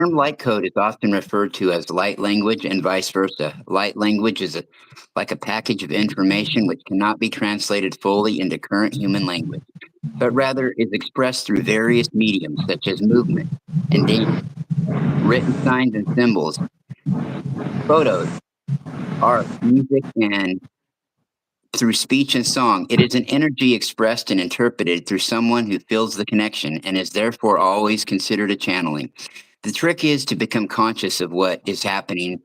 term light code is often referred to as light language and vice versa. Light language is like a package of information which cannot be translated fully into current human language, but rather is expressed through various mediums such as movement and dance, written signs and symbols, photos, art, music, and through speech and song. It is an energy expressed and interpreted through someone who feels the connection and is therefore always considered a channeling. The trick is to become conscious of what is happening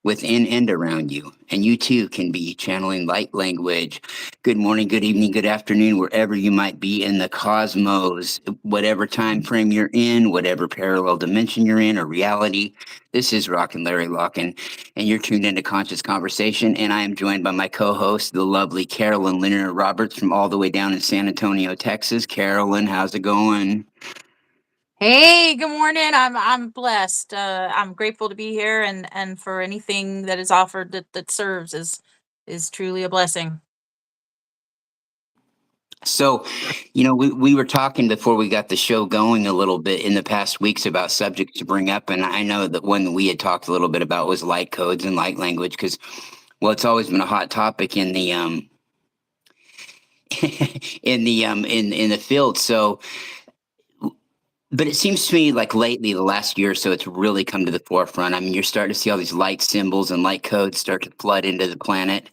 within and around you. And you too can be channeling light language. Good morning, good evening, good afternoon, wherever you might be in the cosmos, whatever time frame you're in, whatever parallel dimension you're in or reality. This is Rockin' Larry Locken, and you're tuned into Conscious Conversation. And I am joined by my co-host, the lovely Carolyn Lanier Roberts from all the way down in San Antonio, Texas. Carolyn, how's it going? Hey, good morning. I'm blessed. I'm grateful to be here and for anything that is offered that serves is truly a blessing. So, we were talking before we got the show going a little bit in the past weeks about subjects to bring up. And I know that one we had talked a little bit about was light codes and light language because, well, it's always been a hot topic in the, in the field. So, but it seems to me like lately, the last year or so, it's really come to the forefront. I mean, you're starting to see all these light symbols and light codes start to flood into the planet.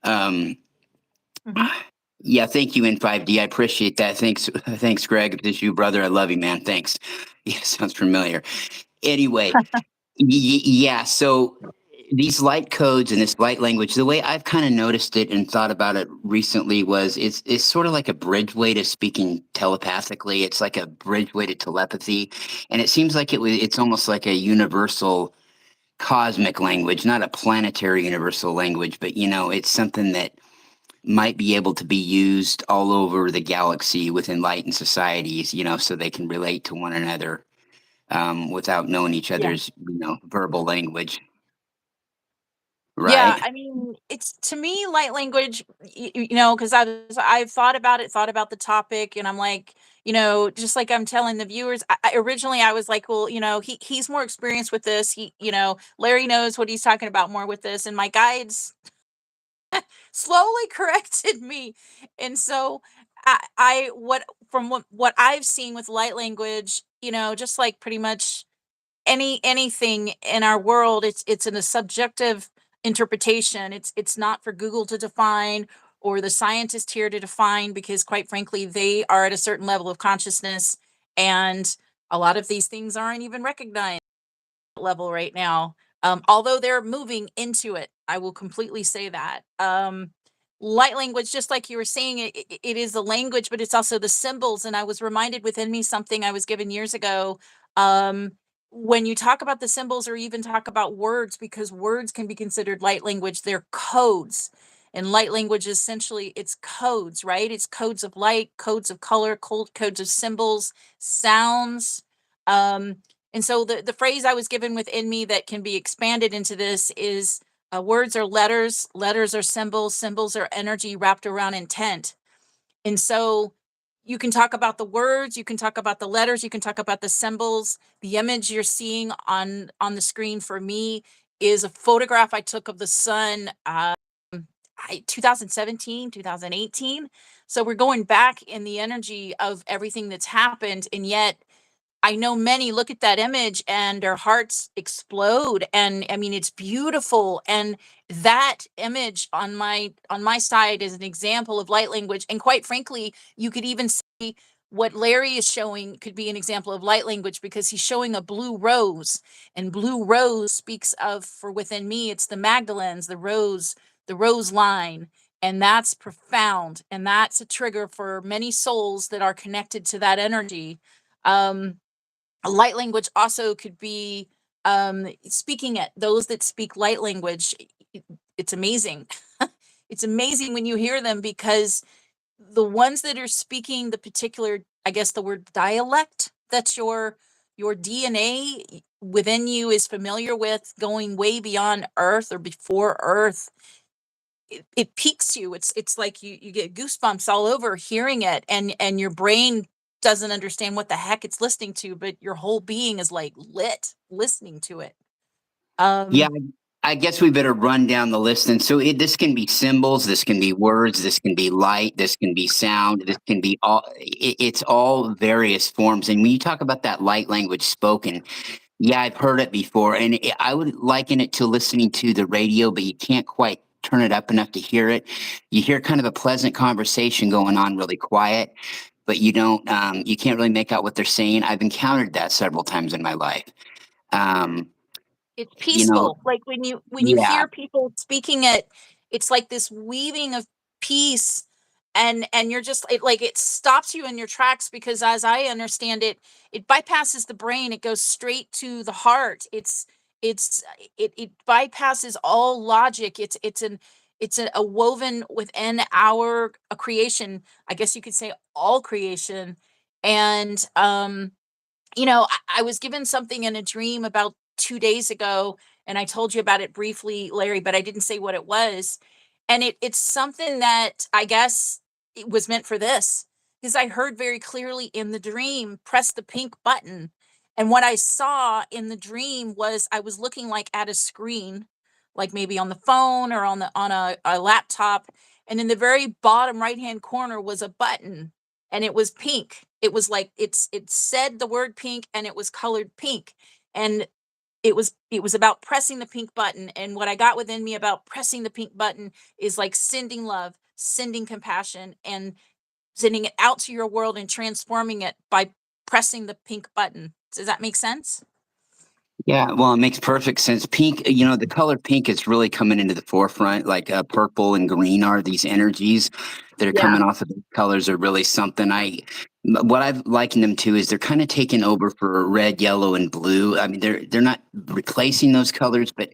Um, Mhm. Yeah, thank you, N5D. I appreciate that. Thanks, Greg. This is you, brother. I love you, man. Thanks. Yeah, sounds familiar. Anyway, yeah. So these light codes and this light language, the way I've kind of noticed it and thought about it recently was it's sort of like a bridgeway to speaking telepathically. It's like a bridgeway to telepathy, and it seems like it's almost like a universal cosmic language, not a planetary universal language, but it's something that might be able to be used all over the galaxy with enlightened societies, so they can relate to one another without knowing each Yeah. other's, verbal language, Yeah, right? I mean, it's to me light language, because I've thought about the topic, and I'm like, just like I'm telling the viewers, originally I was like, well, he's more experienced with this. Larry knows what he's talking about more with this, and my guides slowly corrected me. And so I what from what I've seen with light language, just like pretty much anything in our world, it's in a subjective interpretation. It's not for Google to define or the scientist here to define, because quite frankly they are at a certain level of consciousness, and a lot of these things aren't even recognized level right now. Although they're moving into it, I will completely say that. Light language, just like you were saying, it is the language, but it's also the symbols. And I was reminded within me something I was given years ago. Um, when you talk about the symbols or even talk about words, because words can be considered light language, they're codes. And light language essentially it's codes, right? It's codes of light, codes of color, codes of symbols, sounds. Um, and so the phrase I was given within me that can be expanded into this is words are letters, letters are symbols, symbols are energy wrapped around intent. And so you can talk about the words, you can talk about the letters, you can talk about the symbols. The image you're seeing on the screen for me is a photograph I took of the sun 2017, 2018. So we're going back in the energy of everything that's happened, and yet I know many look at that image and their hearts explode, and I mean it's beautiful, and that image on my side is an example of light language. And quite frankly, you could even see what Larry is showing could be an example of light language, because he's showing a blue rose, and blue rose speaks of, for within me it's the Magdalens, the rose line. And that's profound, and that's a trigger for many souls that are connected to that energy. um a light language also could be speaking at those that speak light language. It's amazing. It's amazing when you hear them, because the ones that are speaking the particular, I guess the word dialect, that's your DNA within you is familiar with, going way beyond earth or before earth. It piques you. It's like you get goosebumps all over hearing it, and your brain doesn't understand what the heck it's listening to, but your whole being is like lit listening to it. Yeah, Um, I guess we better run down the list. And so this can be symbols, this can be words, this can be light, this can be sound, this can be it's all various forms. And when you talk about that light language spoken, yeah, I've heard it before. And I would liken it to listening to the radio, but you can't quite turn it up enough to hear it. You hear kind of a pleasant conversation going on really quiet, but you can't really make out what they're saying. I've encountered that several times in my life. Um, it's you know, peaceful. Like when you yeah. hear people speaking it, it's like this weaving of peace, and you're just it stops you in your tracks because as I understand it, it bypasses the brain. It goes straight to the heart. It's it bypasses all logic. It's a woven within our a creation. I guess you could say all creation, and I was given something in a dream about 2 days ago, and I told you about it briefly, Larry, but I didn't say what it was. And it's something that I guess it was meant for this, because I heard very clearly in the dream, press the pink button. And what I saw in the dream was I was looking like at a screen, like maybe on the phone or on a laptop. And in the very bottom right hand corner was a button, and it was pink. It was like it said the word pink, and it was colored pink. And it was about pressing the pink button. And what I got within me about pressing the pink button is like sending love, sending compassion, and sending it out to your world and transforming it by pressing the pink button. Does that make sense? Yeah, well, it makes perfect sense. Pink, the color pink is really coming into the forefront. Like purple and green are these energies that are Yeah. coming off of these colors are really something. What I've likened them to is they're kind of taking over for red, yellow, and blue. I mean, they're not replacing those colors, but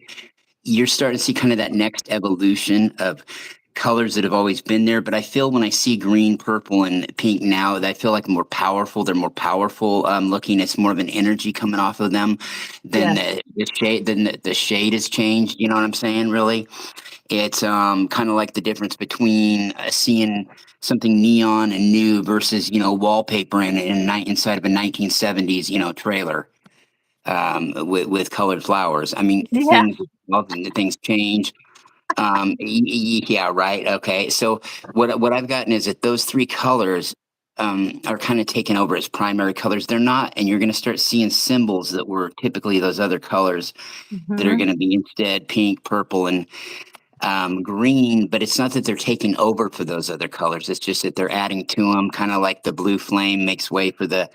you're starting to see kind of that next evolution of colors that have always been there. But I feel when I see green, purple, and pink now, that I feel like more powerful. They're more powerful looking. It's more of an energy coming off of them than Yes. the shade. Then the shade has changed. You know what I'm saying? Really, it's kind of like the difference between seeing something neon and new versus wallpaper inside of a 1970s trailer with colored flowers. I mean, Yeah. things change. Yeah, right. Okay. So what I've gotten is that those three colors are kind of taken over as primary colors. They're not, and you're going to start seeing symbols that were typically those other colors that are Hmm. going to be instead pink, purple, and green. But it's not that they're taking over for those other colors. It's just that they're adding to them, kind of like the blue flame makes way for the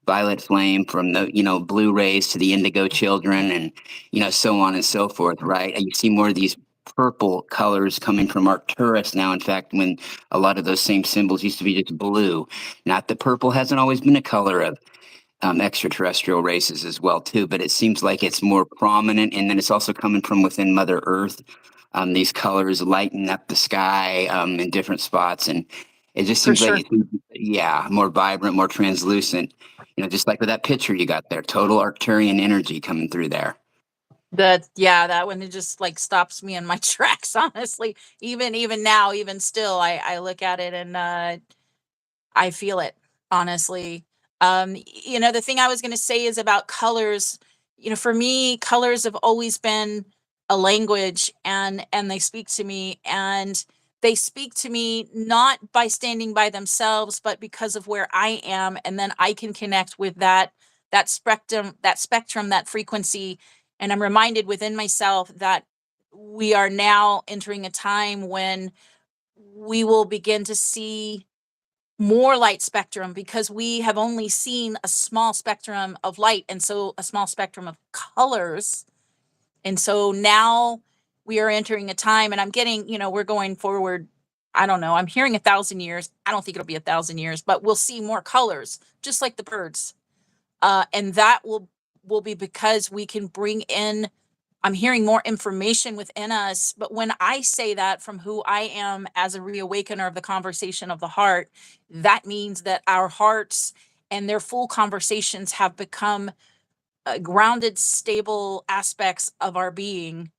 violet flame, from the blue rays to the indigo children, and so on and so forth, right? And you see more of these purple colors coming from Arcturus now. In fact, when a lot of those same symbols used to be just blue. Not that purple hasn't always been a color of extraterrestrial races as well too, but it seems like it's more prominent, and then it's also coming from within Mother Earth. These colors lighten up the sky in different spots, and it just For seems like sure. it's, yeah, more vibrant, more translucent. Just like with that picture you got there, total Arcturian energy coming through there. That one, it just like stops me in my tracks, honestly. Even now, even still, I look at it and I feel it, honestly. The thing I was going to say is about colors. For me, colors have always been a language, and they speak to me, and they speak to me not by standing by themselves, but because of where I am, and then I can connect with that spectrum, that frequency, and I'm reminded within myself that we are now entering a time when we will begin to see more light spectrum because we have only seen a small spectrum of light, and so a small spectrum of colors. And so now we are entering a time, and I'm getting, we're going forward. I don't know. I'm hearing 1,000 years. I don't think it'll be 1,000 years, but we'll see more colors, just like the birds. And that will be because we can bring in, I'm hearing more information within us. But when I say that from who I am as a reawakener of the conversation of the heart, that means that our hearts and their full conversations have become grounded, stable aspects of our being.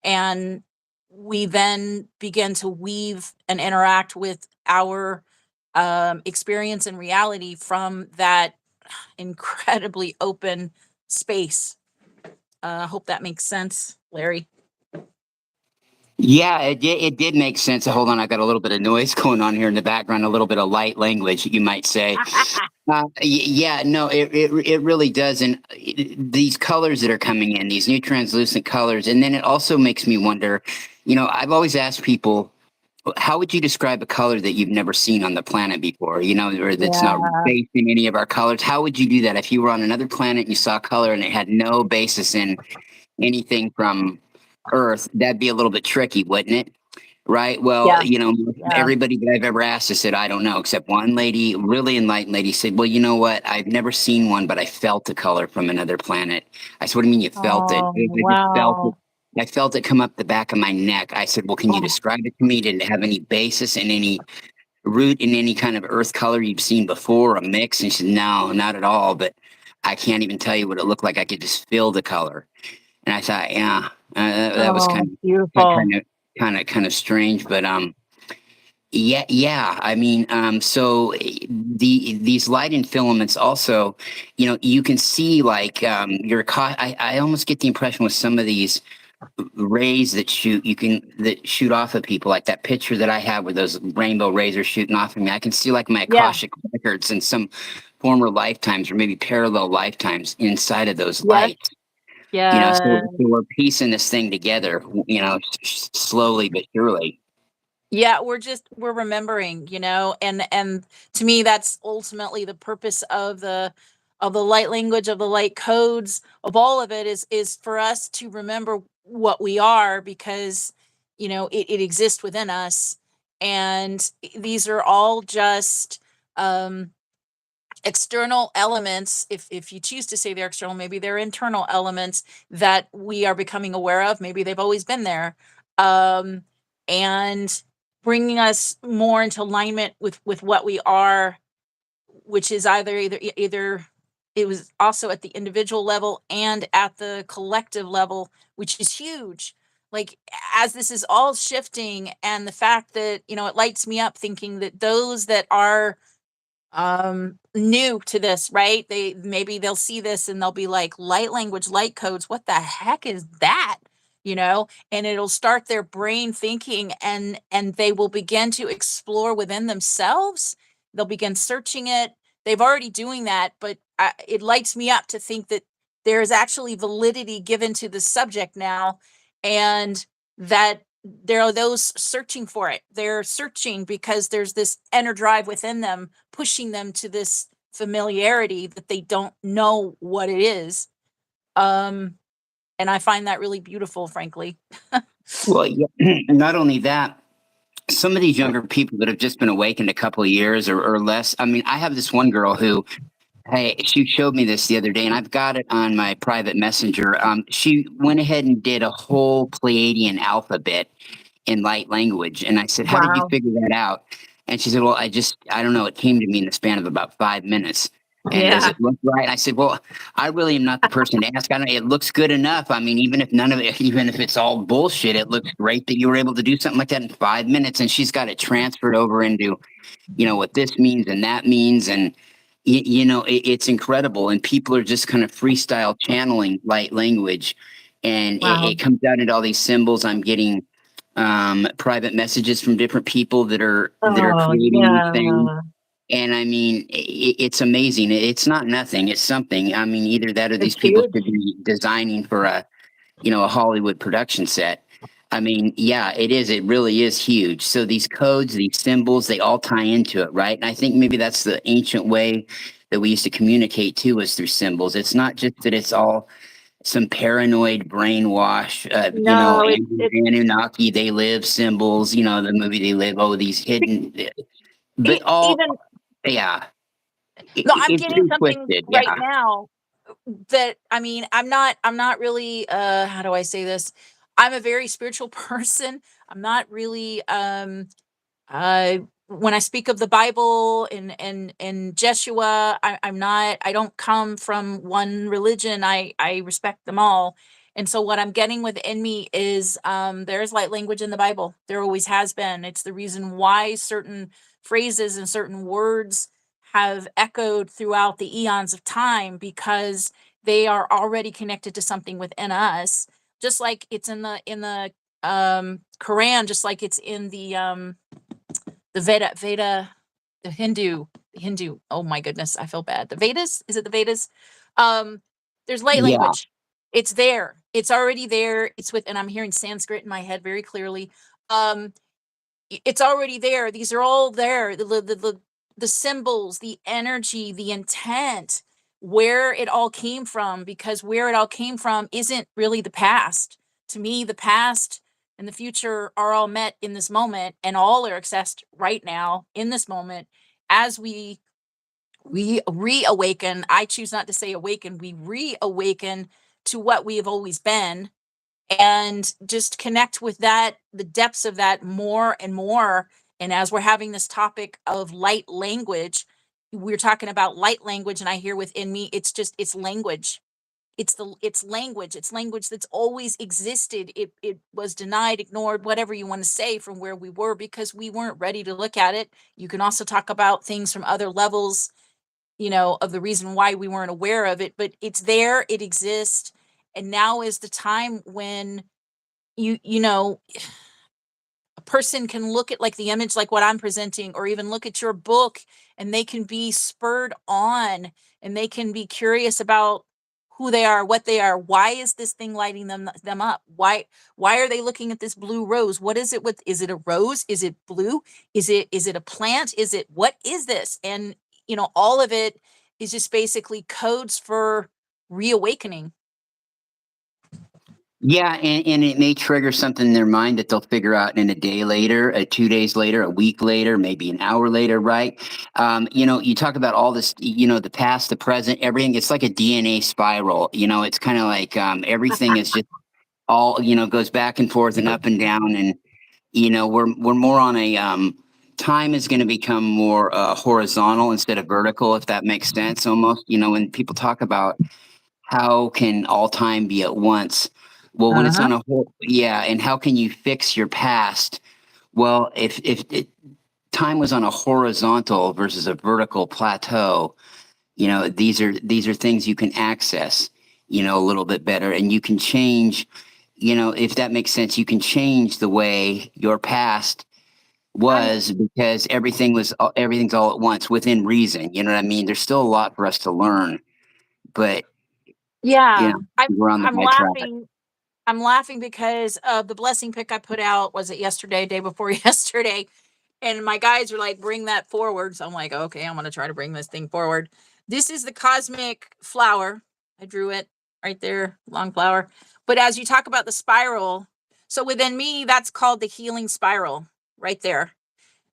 And we then begin to weave and interact with our experience and reality from that incredibly open space. I hope that makes sense, Larry. Yeah, it did make sense. Hold on, I got a little bit of noise going on here in the background, a little bit of light language, you might say. Yeah, no, it really does. And these colors that are coming in, these new translucent colors, and then it also makes me wonder, I've always asked people, how would you describe a color that you've never seen on the planet before, or that's not Yeah. based in any of our colors? How would you do that if you were on another planet and you saw color and it had no basis in anything from Earth? That'd be a little bit tricky, wouldn't it? Right. Well, Yeah. Yeah. everybody that I've ever asked, I said, I don't know, except one lady, really enlightened lady, said, well, you know what? I've never seen one, but I felt a color from another planet. I said, what do you mean you felt it? Oh, I just felt it. wow. I felt it come up the back of my neck. I said, well, can you Oh, describe it to me? Did it have any basis in any root in any kind of earth color you've seen before, a mix? And she said, no, not at all. But I can't even tell you what it looked like. I could just feel the color. And I thought, yeah, that was oh, beautiful. kind of strange, but yeah, yeah. I mean, so these light and filaments also, you can see like I almost get the impression with some of these rays that shoot off of people, like that picture that I have with those rainbow rays are shooting off of me. I can see like my Yeah. Akashic records and some former lifetimes or maybe parallel lifetimes inside of those Yes. lights. So, Yeah. we're piecing this thing together, slowly but surely. Yeah, we're remembering, and to me that's ultimately the purpose of the light language, of the light codes, of all of it is for us to remember what we are, because it exists within us. And these are all just um external elements. If you choose to say they're external, maybe they're internal elements that we are becoming aware of. Maybe they've always been there, um and bringing us more into alignment with what we are, which is either it was also at the individual level and at the collective level, which is huge. Like, as this is all shifting, and the fact that it lights me up thinking that those that are new to this, right, they'll see this and they'll be like, light language, light codes, what the heck is that? And it'll start their brain thinking, and they will begin to explore within themselves. They'll begin searching it. They've already doing that, but it lights me up to think that there is actually validity given to the subject now, and that there are those searching for it. They're searching because there's this inner drive within them pushing them to this familiarity that they don't know what it is. Um, and I find that really beautiful, frankly. Well, yeah, not only that, some of these younger people that have just been awakened a couple of years or less. I mean, I have this one girl who, hey, she showed me this the other day, and I've got it on my private messenger. She went ahead and did a whole Pleiadian alphabet in light language. And I said, how did you Wow. figure that out? And she said, well, I don't know. It came to me in the span of about 5 minutes. And does Yeah. it look right? I said, well, I really am not the person to ask. I don't, it looks good enough. I mean, even if none of it, even if it's all bullshit, it looks great that you were able to do something like that in 5 minutes. And she's got it transferred over into, what this means and that means. And, it's incredible. And people are just kind of freestyle channeling light language. And Wow. it comes out into all these symbols. I'm getting private messages from different people that are Oh, creating these things. yeah. And I mean, it's amazing. It's not nothing. It's something. I mean, either that or these It's people huge. should be designing for a Hollywood production set. I mean, yeah, it is. It really is huge. So these codes, these symbols, they all tie into it, right? And I think maybe that's the ancient way that we used to communicate too, was through symbols. It's not just that it's all some paranoid brainwash, No, it's Anunnaki, they live symbols, the movie They Live, oh, these hidden, but all, even yeah, no, I'm it's getting too something twisted, right yeah. now that, I mean, I'm not really, how do I say this? I'm a very spiritual person. I'm not really when I speak of the Bible and Jeshua, I'm not. I don't come from one religion. I respect them all, And so what I'm getting within me is there's light language in the Bible. There always has been. It's the reason why certain phrases and certain words have echoed throughout the eons of time, because they are already connected to something within us, just like it's in the Quran, just like it's in the Veda, the Hindu. Oh my goodness, I feel bad. The Vedas, is it the Vedas? Um, there's light Yeah. language. It's there. It's already there. It's with, and I'm hearing Sanskrit in my head very clearly. Um, it's already there. These are all there. The symbols, the energy, the intent, where it all came from, because where it all came from isn't really the past. To me, the past and the future are all met in this moment, and all are accessed right now in this moment as we reawaken. I choose not to say awaken. We reawaken to what we have always been, and just connect with that, the depths of that more and more. And as we're having this topic of light language, we're talking about light language, and I hear within me, it's language. It's language. It's language that's always existed. It was denied, ignored, whatever you want to say, from where we were, because we weren't ready to look at it. You can also talk about things from other levels, of the reason why we weren't aware of it, but it's there, it exists. And now is the time when you know a person can look at, like, the image, like what I'm presenting, or even look at your book, and they can be spurred on, and they can be curious about who they are, what they are. Why is this thing lighting them up? Why are they looking at this blue rose? What is it? With, is it a rose? Is it blue? Is it a plant? Is it, what is this? And all of it is just basically codes for reawakening. Yeah, and it may trigger something in their mind that they'll figure out in a day later, 2 days later, a week later, maybe an hour later, right? You talk about all this, the past, the present, everything. It's like a DNA spiral. It's kind of like everything is just all, goes back and forth and up and down. And, we're more on a time is going to become more horizontal instead of vertical, if that makes sense almost. When people talk about how can all time be at once? Well, when it's Uh-huh. on a whole, yeah, and how can you fix your past? Well, if time was on a horizontal versus a vertical plateau, these are things you can access, a little bit better, and you can change. If that makes sense, you can change the way your past I'm was, because everything's all at once within reason. You know what I mean? There's still a lot for us to learn, but Yeah, I'm we're on the I'm right track. laughing. I'm laughing because of the blessing pick I put out. Was it yesterday, day before yesterday? And my guys were like, bring that forward. So I'm like, okay, I'm going to try to bring this thing forward. This is the cosmic flower. I drew it right there, long flower. But as you talk about the spiral, so within me, that's called the healing spiral right there.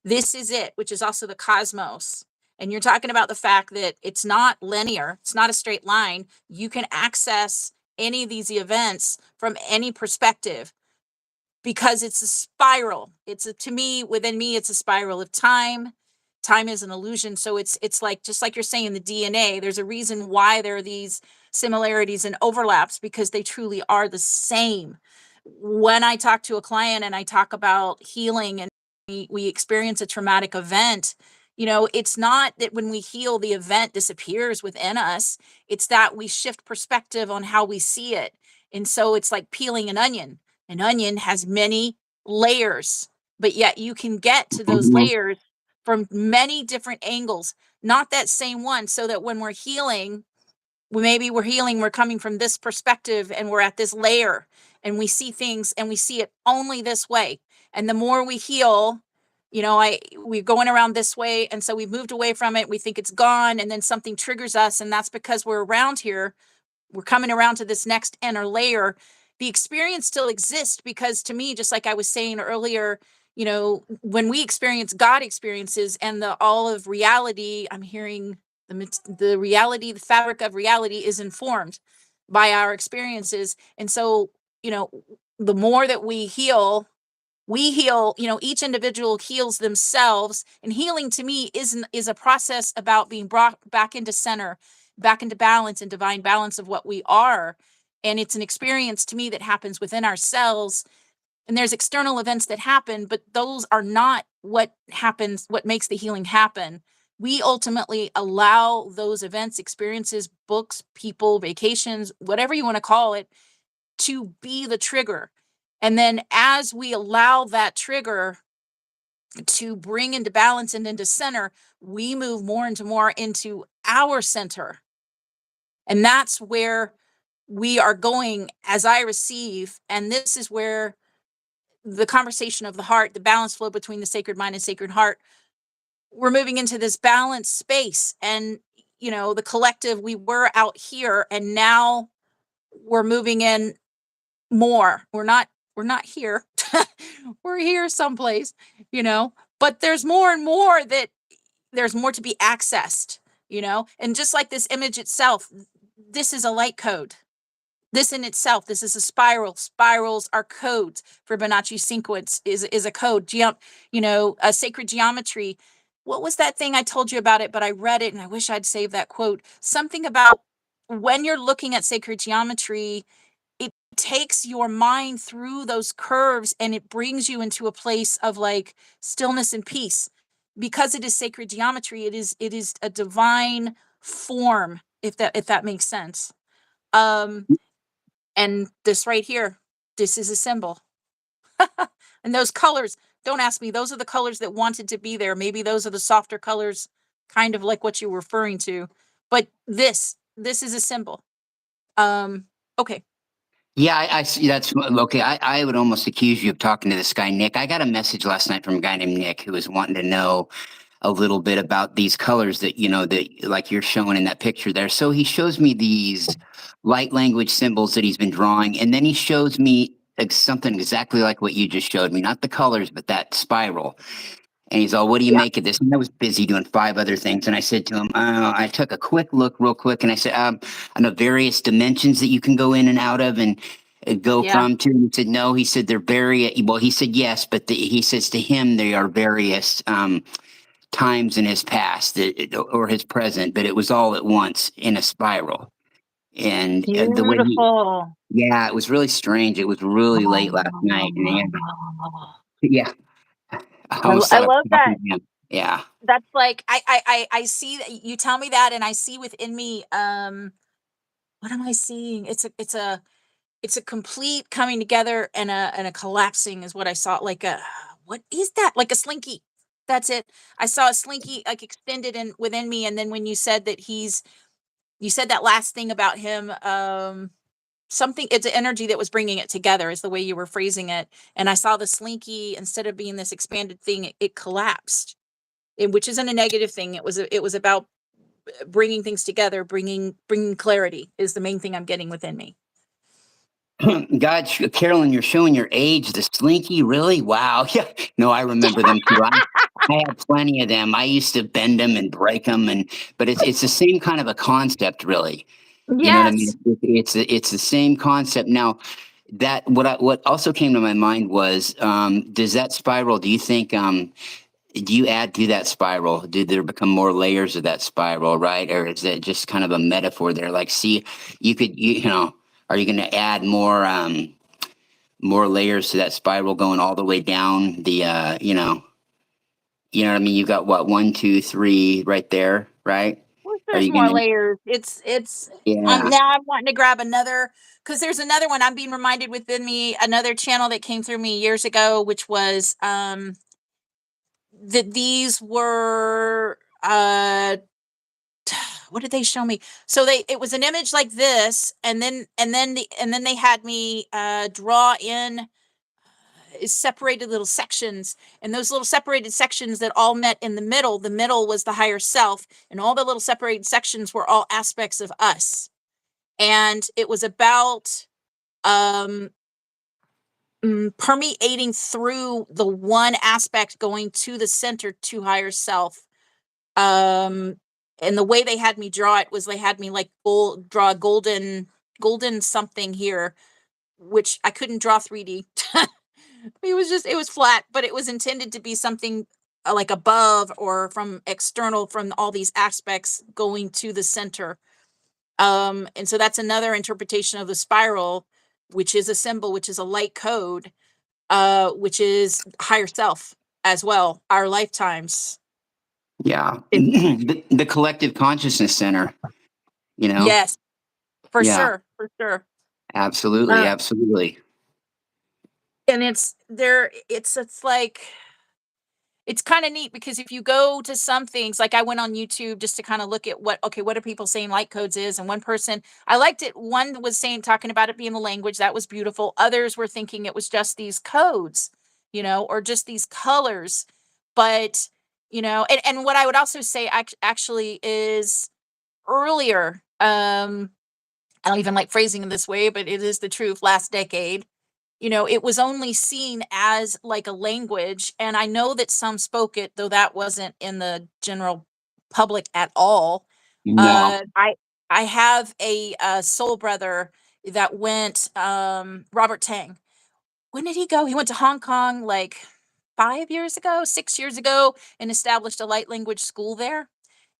This is it, which is also the cosmos. And you're talking about the fact that it's not linear, it's not a straight line. You can access any of these events from any perspective, because it's a spiral. To me, within me, it's a spiral of time. Time is an illusion. So it's like, just like you're saying, the DNA, there's a reason why there are these similarities and overlaps, because they truly are the same. When I talk to a client and I talk about healing, and we experience a traumatic event, it's not that when we heal, the event disappears within us. It's that we shift perspective on how we see it. And so it's like peeling an onion. An onion has many layers, but yet you can get to those Mhm. layers from many different angles, not that same one. So that when we're healing, maybe we're coming from this perspective, and we're at this layer, and we see things, and we see it only this way. And the more we heal, we're going around this way, and so we've moved away from it, we think it's gone, and then something triggers us, and that's because we're around here, we're coming around to this next inner layer. The experience still exists, because to me, just like I was saying earlier, when we experience God experiences, and the all of reality, I'm hearing the reality, the fabric of reality is informed by our experiences. And so, you know, the more that we heal, each individual heals themselves. And healing to me is a process about being brought back into center, back into balance and divine balance of what we are. And it's an experience to me that happens within ourselves. And there's external events that happen, but those are not what happens, what makes the healing happen. We ultimately allow those events, experiences, books, people, vacations, whatever you want to call it, to be the trigger. And then as we allow that trigger to bring into balance and into center, we move more and more into our center. And that's where we are going as I receive. And this is where the conversation of the heart, the balance flow between the sacred mind and sacred heart, we're moving into this balanced space. And, the collective, we were out here and now we're moving in more. We're not here. We're here someplace, but there's more and more that there's more to be accessed, and just like this image itself, this is a light code. This in itself, this is a spiral. Spirals are codes. Fibonacci sequence is a code. A sacred geometry. What was that thing I told you about it? But I read it and I wish I'd saved that quote. Something about when you're looking at sacred geometry, it takes your mind through those curves and it brings you into a place of like stillness and peace. Because it is sacred geometry, it is a divine form, if that makes sense. Um, and this right here, this is a symbol. And those colors, don't ask me, those are the colors that wanted to be there. Maybe those are the softer colors, kind of like what you're referring to. But this is a symbol. Okay. Yeah, I see. That's okay. I would almost accuse you of talking to this guy, Nick. I got a message last night from a guy named Nick who was wanting to know a little bit about these colors that, that like you're showing in that picture there. So he shows me these light language symbols that he's been drawing. And then he shows me something exactly like what you just showed me, not the colors, but that spiral. And he's all, what do you Yeah. make of this? And I was busy doing 5 other things. And I said to him, I took a quick look real quick. And I said, I know various dimensions that you can go in and out of and go Yeah. from to. And he said, no, he said, they're well, he said, yes, but he says to him, they are various times in his past or his present, but it was all at once in a spiral. And the way Beautiful. yeah, it was really strange. It was really late last night. And yeah, I was I love talking that. to him. Yeah. That's like I see that you tell me that, and I see within me. What am I seeing? It's a complete coming together and a collapsing is what I saw. Like a what is that? Like a slinky. That's it. I saw a slinky like extended in within me, and then when you said that you said that last thing about him. Something, it's an energy that was bringing it together is the way you were phrasing it, and I saw the slinky, instead of being this expanded thing, it collapsed, which isn't a negative thing. It was about bringing things together, bringing clarity is the main thing I'm getting within me. God, Carolyn, you're showing your age. The slinky, really? Wow. Yeah. No, I remember them too. I had plenty of them. I used to bend them and break them, but it's the same kind of a concept, really. You know what I mean? Yes. It's the same concept. Now, that what also came to my mind was, does that spiral? Do you think? Do you add to that spiral? Do there become more layers of that spiral, right? Or is it just kind of a metaphor there? Like, see, are you going to add more layers to that spiral going all the way down you know what I mean? You got what, 1, 2, 3 right there, right? Well, Are there's you more gonna? layers. It's Yeah. now I'm wanting to grab another, because there's another one I'm being reminded within me, another channel that came through me years ago, which was that these were what did they show me? So it was an image like this, and then they had me draw in separated little sections, and those little separated sections that all met in the middle was the higher self, and all the little separated sections were all aspects of us. And it was about um permeating through the one aspect going to the center, to higher self. um and the way they had me draw it was they had me like draw a golden something here, which I couldn't draw 3D. It was flat, but it was intended to be something like above or from external, from all these aspects going to the center. And so that's another interpretation of the spiral, which is a symbol, which is a light code, which is higher self as well, our lifetimes. Yeah. It, The collective consciousness center, you know? yes, for Yeah, sure, for sure. absolutely, Uh, absolutely. and it's there, it's like, it's kind of neat because if you go to some things, like I went on YouTube just to kind of look at what are people saying light codes is. And one person, I liked it. One was saying, talking about it being the language. That was beautiful. Others were thinking it was just these codes, or just these colors. But, and what I would also say actually is earlier, I don't even like phrasing it this way, but it is the truth. Last decade, it was only seen as like a language. And I know that some spoke it, though that wasn't in the general public at all. No. I have a, soul brother that went, Robert Tang. When did he go? He went to Hong Kong like 5 years ago, 6 years ago, and established a light language school there.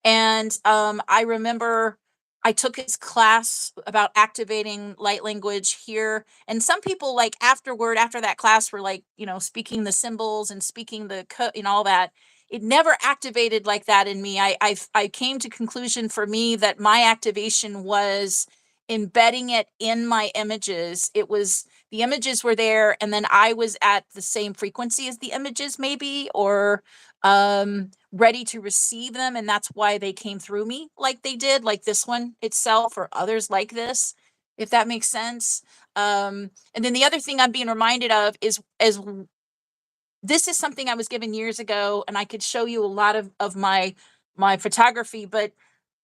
And I remember I took his class about activating light language here. And some people, like, after that class, were like, speaking the symbols and speaking the all that. It never activated like that in me. I came to conclusion for me that my activation was embedding it in my images. It was, the images were there, and then I was at the same frequency as the images, maybe, or ready to receive them, and that's why they came through me like they did, like this one itself, or others like this, if that makes sense. And then the other thing I'm being reminded of is, as this is something I was given years ago, and I could show you a lot of my photography, but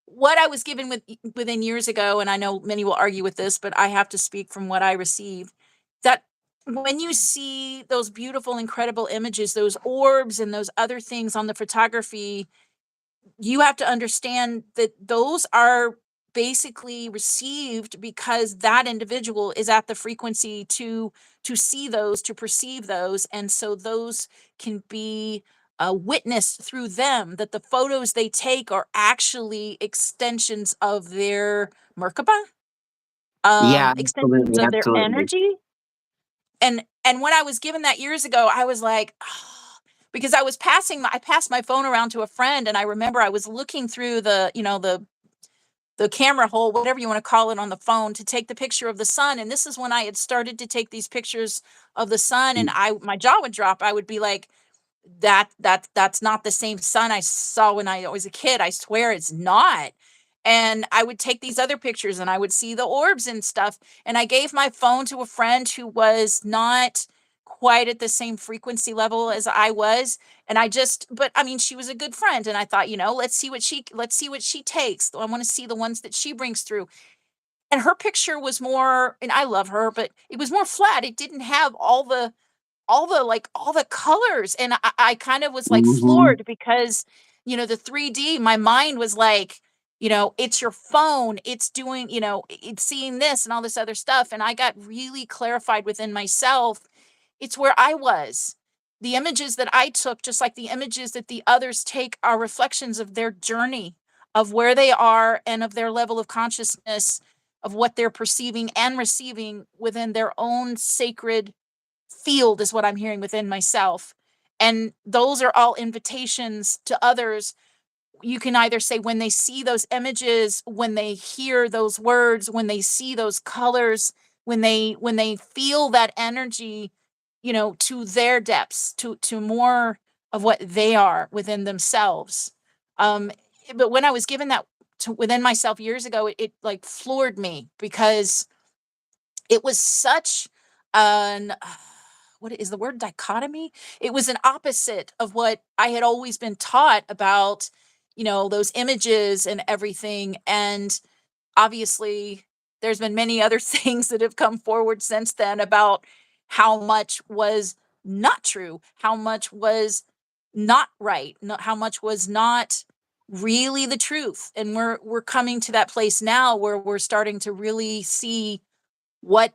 what I was given within years ago, and I know many will argue with this, but I have to speak from what I received, that when you see those beautiful, incredible images, those orbs and those other things on the photography, you have to understand that those are basically received because that individual is at the frequency to see those, to perceive those, and so those can be witnessed through them, that the photos they take are actually extensions of their merkaba, Yeah, extensions absolutely, of their absolutely. energy. And when I was given that years ago, I was like, because I passed my phone around to a friend, and I remember I was looking through the camera hole, whatever you want to call it, on the phone to take the picture of the sun. And this is when I had started to take these pictures of the sun, and my jaw would drop. I would be like, that's not the same sun I saw when I was a kid. I swear it's not. And I would take these other pictures and I would see the orbs and stuff. And I gave my phone to a friend who was not quite at the same frequency level as I was. And but I mean, she was a good friend. And I thought, let's see what she takes. I want to see the ones that she brings through. And her picture was more, and I love her, but it was more flat. It didn't have all the colors, and I kind of was like Mhm. floored because the 3D, my mind was like, it's your phone, it's doing, it's seeing this and all this other stuff, and I got really clarified within myself. It's where I was. The images that I took, just like the images that the others take, are reflections of their journey, of where they are, and of their level of consciousness, of what they're perceiving and receiving within their own sacred field, is what I'm hearing within myself. And those are all invitations to others. You can either say, when they see those images, when they hear those words, when they see those colors, when they feel that energy, to their depths, to more of what they are within themselves. Um, but when I was given that to within myself years ago, it like floored me because it was such an what is the word, dichotomy? It was an opposite of what I had always been taught about, those images and everything. And obviously, there's been many other things that have come forward since then about how much was not true, how much was not right, how much was not really the truth. And we're coming to that place now where we're starting to really see what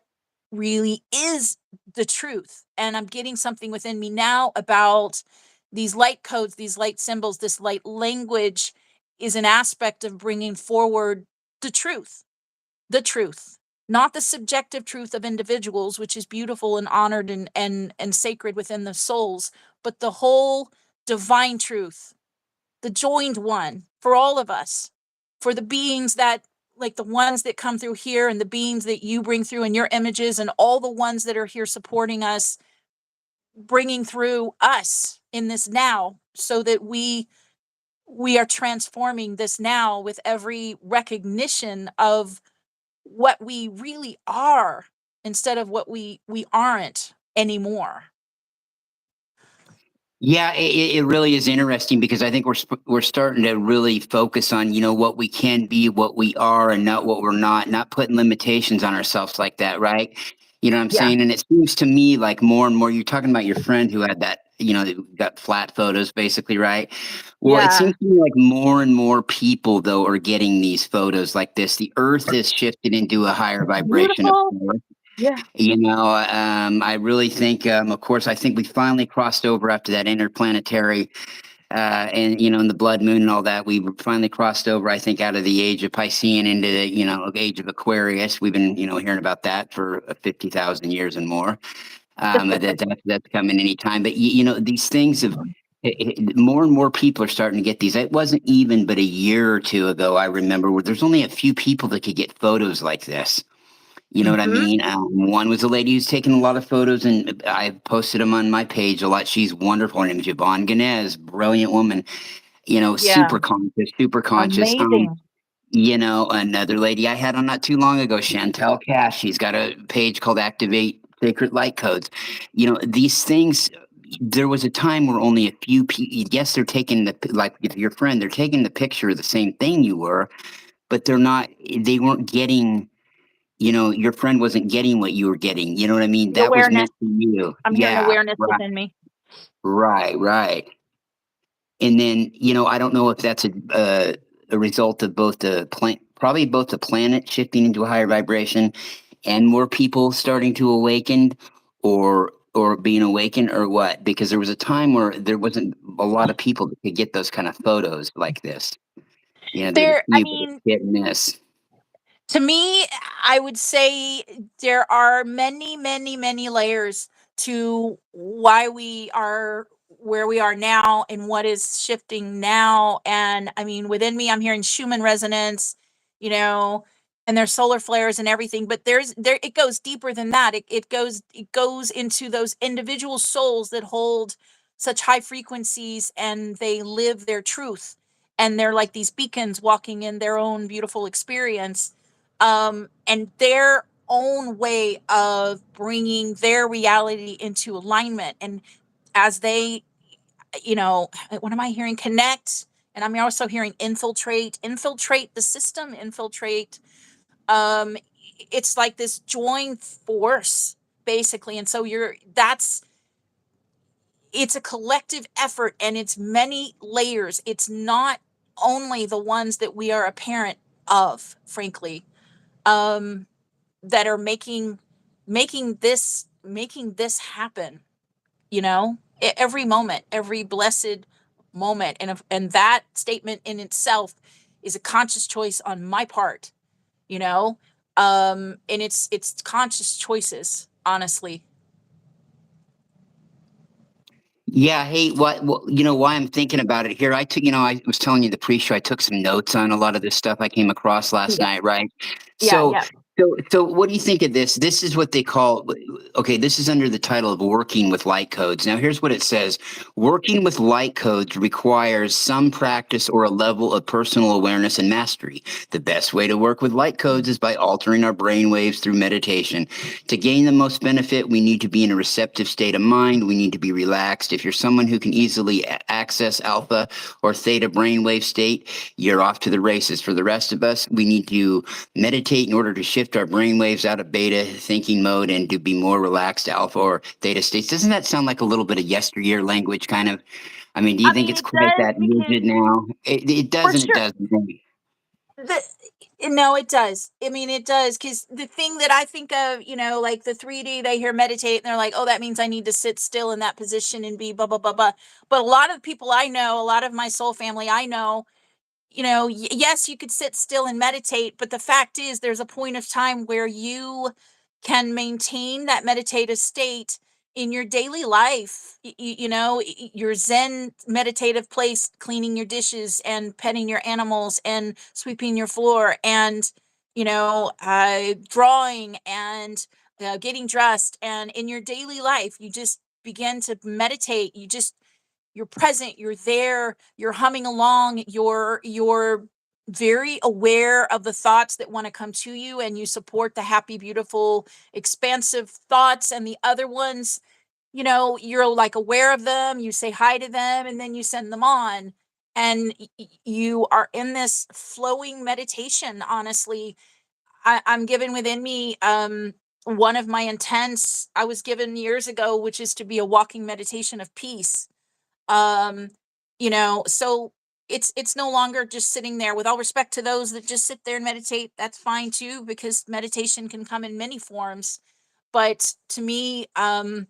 really is the truth. And I'm getting something within me now about these light codes, these light symbols, this light language is an aspect of bringing forward the truth. the truth, not the subjective truth of individuals, which is beautiful and honored and sacred within the souls, but the whole divine truth, the joined one for all of us, for the beings that, like the ones that come through here and the beings that you bring through in your images and all the ones that are here supporting us, bringing through us in this now, so that we are transforming this now with every recognition of what we really are instead of what we aren't anymore. Yeah, it really is interesting because I think we're starting to really focus on, what we can be, what we are, and not what we're not putting limitations on ourselves like that, right? You know what I'm Yeah. saying? And it seems to me like more and more, you're talking about your friend who had that, that got flat photos, basically, right? Well, it Yeah. seems to me like more and more people though are getting these photos like this. The Earth is shifted into a higher vibration of Beautiful. color. Yeah. I really think, of course, I think we finally crossed over after that interplanetary, and in the blood moon and all that. We finally crossed over, I think, out of the age of Piscean into the age of Aquarius. We've been hearing about that for 50,000 years and more. That's coming anytime. But these things of more and more people are starting to get these. It wasn't even but a year or two ago. I remember where there's only a few people that could get photos like this. You know what I Mhm. mean? One was a lady who's taken a lot of photos, and I posted them on my page a lot. She's wonderful. Her name is Yvonne Ganez, brilliant woman. Yeah. Super conscious, super conscious. Amazing. Another lady I had on not too long ago, Chantel Cash. She's got a page called Activate Sacred Light Codes. These things. There was a time where only a few people. Yes, they're taking like if your friend, they're taking the picture of the same thing you were, but they're not. They weren't getting your friend wasn't getting what you were getting. You know what I mean? The That was awareness. meant for you. I'm hearing Yeah, awareness right, within me. right. And then, I don't know if that's a result of both probably both the planet shifting into a higher vibration and more people starting to awaken or being awakened or what, because there was a time where there wasn't a lot of people that could get those kind of photos like this. There's a There, I few, but it's mean, hit and miss. to me, I would say there are many, many, many layers to why we are where we are now and what is shifting now. And I mean, within me, I'm hearing Schumann resonance, you know, and there's solar flares and everything. But there it goes deeper than that. It goes into those individual souls that hold such high frequencies and they live their truth. And they're like these beacons walking in their own beautiful experience, and their own way of bringing their reality into alignment. And as they, what am I hearing? Connect. And I'm also hearing infiltrate the system, infiltrate. Um, it's like this joint force, basically. And so it's a collective effort and it's many layers. It's not only the ones that we are a parent of, frankly. Um, that are making this happen, every moment, every blessed moment. And that statement in itself is a conscious choice on my part, you know and it's conscious choices, honestly. Yeah. Hey, why I'm thinking about it here? I was telling you the pre-show, I took some notes on a lot of this stuff I came across last Yeah, night, right? yeah, So, yeah. so what do you think of this? This is what they call, okay, this is under the title of working with light codes. Now, here's what it says. Working with light codes requires some practice or a level of personal awareness and mastery. The best way to work with light codes is by altering our brain waves through meditation. To gain the most benefit, we need to be in a receptive state of mind. We need to be relaxed. If you're someone who can easily access alpha or theta brainwave state, you're off to the races. For the rest of us, we need to meditate in order to shift our brainwaves out of beta thinking mode and to be more relaxed alpha or theta states. Doesn't that sound like a little bit of yesteryear language, kind of? I mean, do you I think mean, it's it quite does that because rigid now? It for doesn't. It sure. doesn't. The No, it does. I mean, it does, because the thing that I think of, like the 3D, they hear meditate and they're like, oh, that means I need to sit still in that position and be blah, blah, blah, blah. But a lot of people I know, a lot of my soul family I know, yes, you could sit still and meditate, but the fact is there's a point of time where you can maintain that meditative state in your daily life. Your Zen meditative place, cleaning your dishes and petting your animals and sweeping your floor and, drawing and getting dressed. And in your daily life, you just begin to meditate. You're present, you're there, you're humming along, you're very aware of the thoughts that want to come to you, and you support the happy, beautiful, expansive thoughts, and the other ones, you're like aware of them, you say hi to them, and then you send them on. And you are in this flowing meditation. Honestly, I'm given within me one of my intents I was given years ago, which is to be a walking meditation of peace. um so it's no longer just sitting there. With all respect to those that just sit there and meditate, that's fine too, because meditation can come in many forms. But to me, the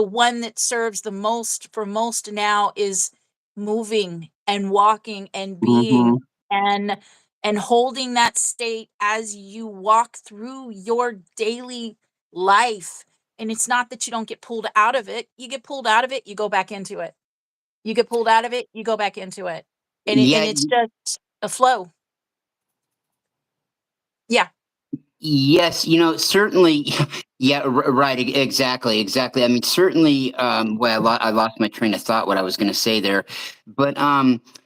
one that serves the most for most now is moving and walking and being, Hmm. and holding that state as you walk through your daily life. And it's not that you don't get pulled out of it. You get pulled out of it, you go back into it. You get pulled out of it, you go back into it. And Yeah. it's just a flow. Yeah. Yes, certainly. Yeah, right. Exactly, exactly. I mean, certainly. Well, I lost my train of thought. What I was going to say there, but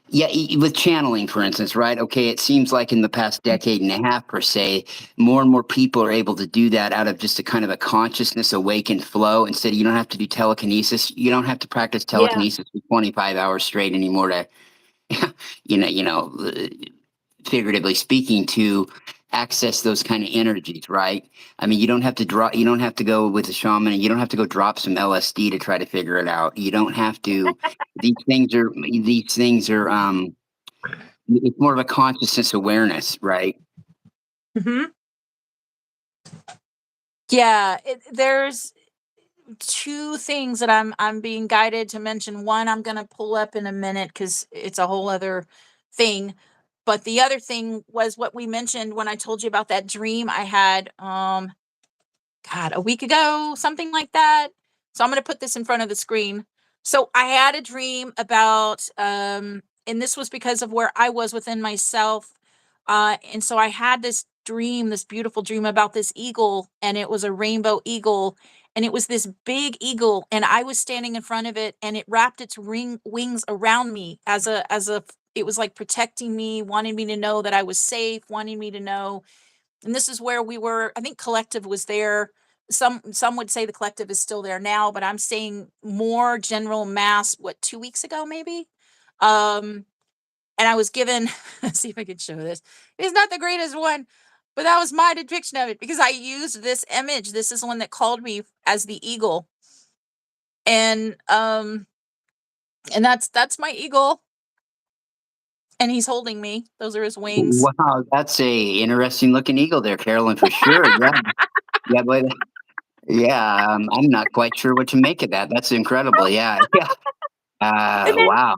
yeah, with channeling, for instance, right? Okay, it seems like in the past decade and a half, per se, more and more people are able to do that out of just a kind of a consciousness awakened flow. Instead, you don't have to do telekinesis. You don't have to practice Yeah. telekinesis for 25 hours straight anymore to, figuratively speaking, to access those kind of energies, right? I mean, you don't have to go with a shaman, and you don't have to go drop some LSD to try to figure it out. You don't have to. These things are it's more of a consciousness awareness, right? Hmm. Yeah. There's two things that I'm being guided to mention. One, I'm going to pull up in a minute because it's a whole other thing. But the other thing was what we mentioned when I told you about that dream I had. God, a week ago, something like that. So I'm going to put this in front of the screen. So I had a dream about, and this was because of where I was within myself. And so I had this dream, this beautiful dream about this eagle, and it was a rainbow eagle. And it was this big eagle, and I was standing in front of it, and it wrapped its wings around me it was like protecting me, wanting me to know that I was safe, wanting me to know. And this is where we were. I think collective was there. Some would say the collective is still there now, but I'm saying more general mass, what, 2 weeks ago maybe. um and I was given, let's see if I can show this. It's not the greatest one, but that was my depiction of it because I used this image. This is the one that called me as the eagle. And that's my eagle, and he's holding me. Those are his wings. Wow, that's a interesting looking eagle there, Carolyn, for sure. Yeah, yeah, but yeah, I'm not quite sure what to make of that. That's incredible. Yeah, yeah. And then Wow.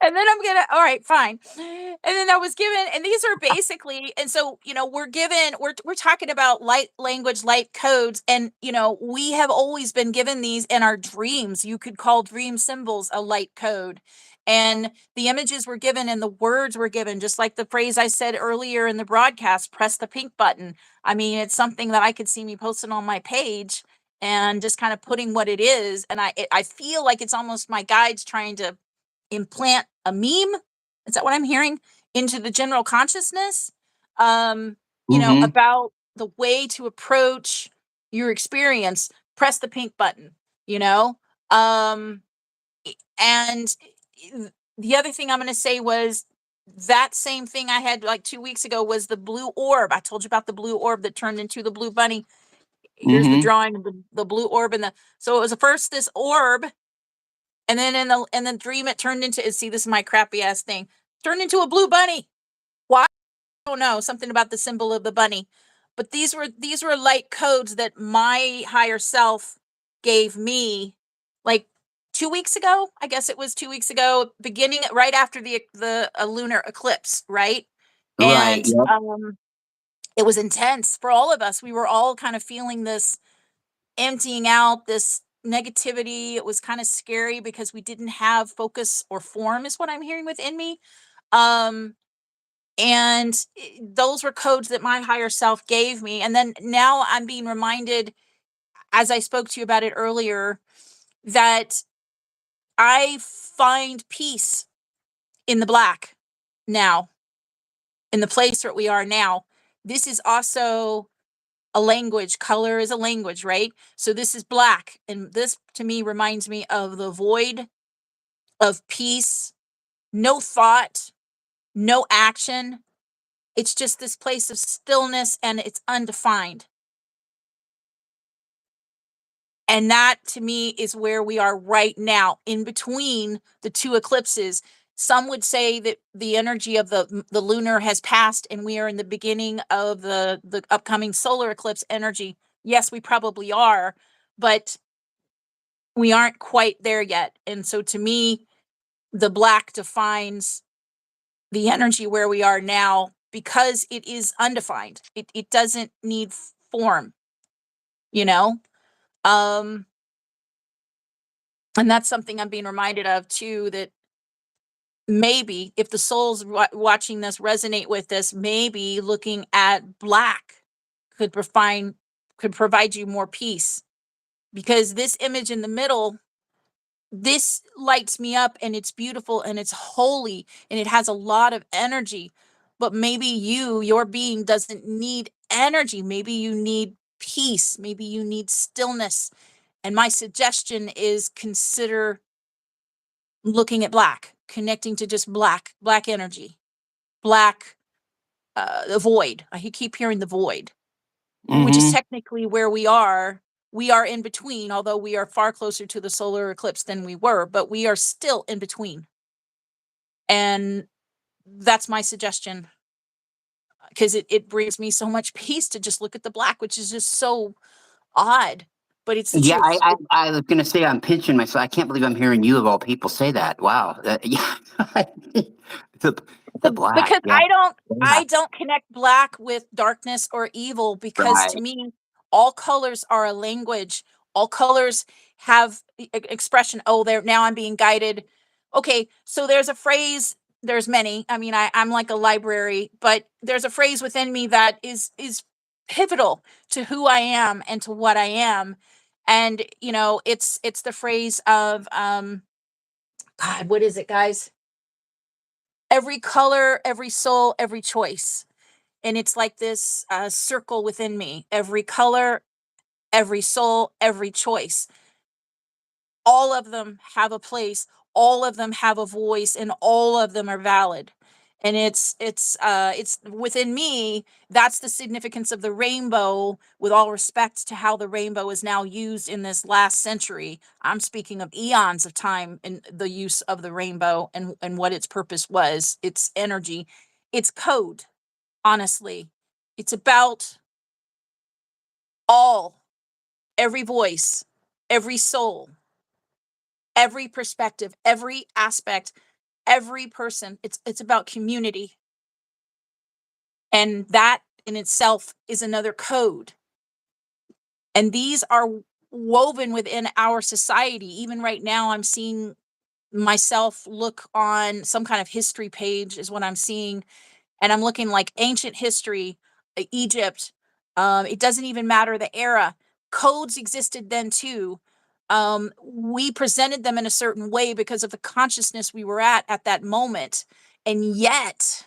And then I'm gonna, all right, fine. And then I was given, and these are basically, and so, we're talking about light language, light codes, and we have always been given these in our dreams. You could call dream symbols a light code. And the images were given and the words were given, just like the phrase I said earlier in the broadcast, press the pink button. I mean, it's something that I could see me posting on my page and just kind of putting what it is. And I feel like it's almost my guides trying to implant a meme, is that what I'm hearing, into the general consciousness, Hmm. about the way to approach your experience. Press the pink button, you know um and the other thing I'm going to say was that same thing I had like 2 weeks ago was the blue orb. I told you about the blue orb that turned into the blue bunny. Here's the Hmm. drawing of the blue orb. So it was first this orb, and then in the dream, it turned into, see, this is my crappy ass thing. Turned into a blue bunny. Why? I don't know. Something about the symbol of the bunny. But these were light codes that my higher self gave me like 2 weeks ago. I guess it was 2 weeks ago, beginning right after the lunar eclipse, right? Right. And Yep. it was intense for all of us. We were all kind of feeling this emptying out, this negativity. It was kind of scary because we didn't have focus or form, is what I'm hearing within me. Um, and those were codes that my higher self gave me. And then now I'm being reminded, as I spoke to you about it earlier, that I find peace in the black now, in the place that we are now. This is also a language. Color is a language, right? So this is black. And this to me reminds me of the void of peace, no thought, no action. It's just this place of stillness and it's undefined. And that to me is where we are right now, in between the two eclipses. Some would say that the energy of the lunar has passed and we are in the beginning of the upcoming solar eclipse energy. Yes, we probably are, but we aren't quite there yet. And so to me, the black defines the energy where we are now because it is undefined. It doesn't need form, you know? Um, and that's something I'm being reminded of too, that maybe if the souls watching this resonate with this, maybe looking at black could provide you more peace, because this image in the middle, this lights me up and it's beautiful and it's holy and it has a lot of energy. But maybe your being doesn't need energy. Maybe you need peace. Maybe you need stillness. And my suggestion is consider looking at black, connecting to just black energy, black, the void. I keep hearing the void, which is Mm-hmm. technically where we are. We are in between, although we are far closer to the solar eclipse than we were, but we are still in between. And that's my suggestion, because it brings me so much peace to just look at the black, which is just so odd, but it's the Yeah, truth. I was gonna say I'm pinching myself. I can't believe I'm hearing you of all people say that. Wow. Yeah. the the black. Because Yeah. Yeah. I don't connect black with darkness or evil, because to Right. me all colors are a language. All colors have expression. Oh, there, now I'm being guided. Okay, so there's a phrase, there's many. I mean, I'm like a library, but there's a phrase within me that is pivotal to who I am and to what I am. And it's the phrase of God, what is it, guys? Every color, every soul, every choice. And it's like this circle within me. Every color, every soul, every choice. All of them have a place. All of them have a voice, and all of them are valid. And it's within me. That's the significance of the rainbow. With all respect to how the rainbow is now used in this last century, I'm speaking of eons of time in the use of the rainbow and what its purpose was, its energy, its code. Honestly, it's about all, every voice, every soul, every perspective, every aspect, every person. It's about community. And that in itself is another code. And these are woven within our society. Even right now, I'm seeing myself look on some kind of history page, is what I'm seeing. And I'm looking like ancient history, Egypt. It doesn't even matter the era. Codes existed then too. We presented them in a certain way because of the consciousness we were at that moment, and yet,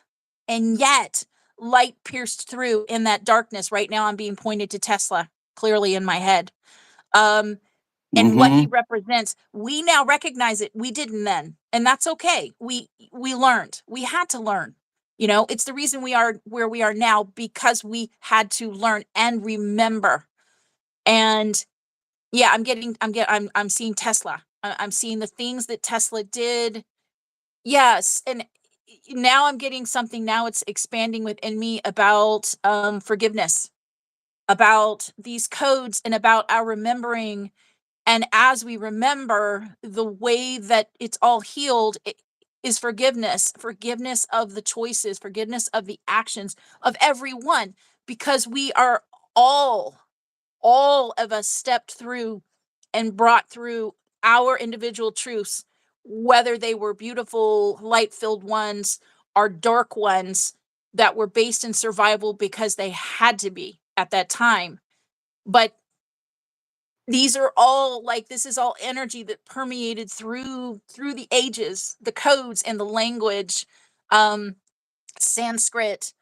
light pierced through in that darkness. Right now, I'm being pointed to Tesla clearly in my head. Um, and what he Mm-hmm. represents, we now recognize it. We didn't then, and that's okay. We learned. We had to learn. It's the reason we are where we are now, because we had to learn and remember. And yeah, I'm seeing Tesla. I'm seeing the things that Tesla did. Yes, and now I'm getting something. Now it's expanding within me about forgiveness, about these codes, and about our remembering And as we remember, the way that it's all healed is forgiveness, forgiveness of the choices, forgiveness of the actions of everyone, because we are all all of us stepped through and brought through our individual truths, whether they were beautiful, light filled ones or dark ones that were based in survival because they had to be at that time. But these are all like this is all energy that permeated through the ages, the codes and the language. um Sanskrit,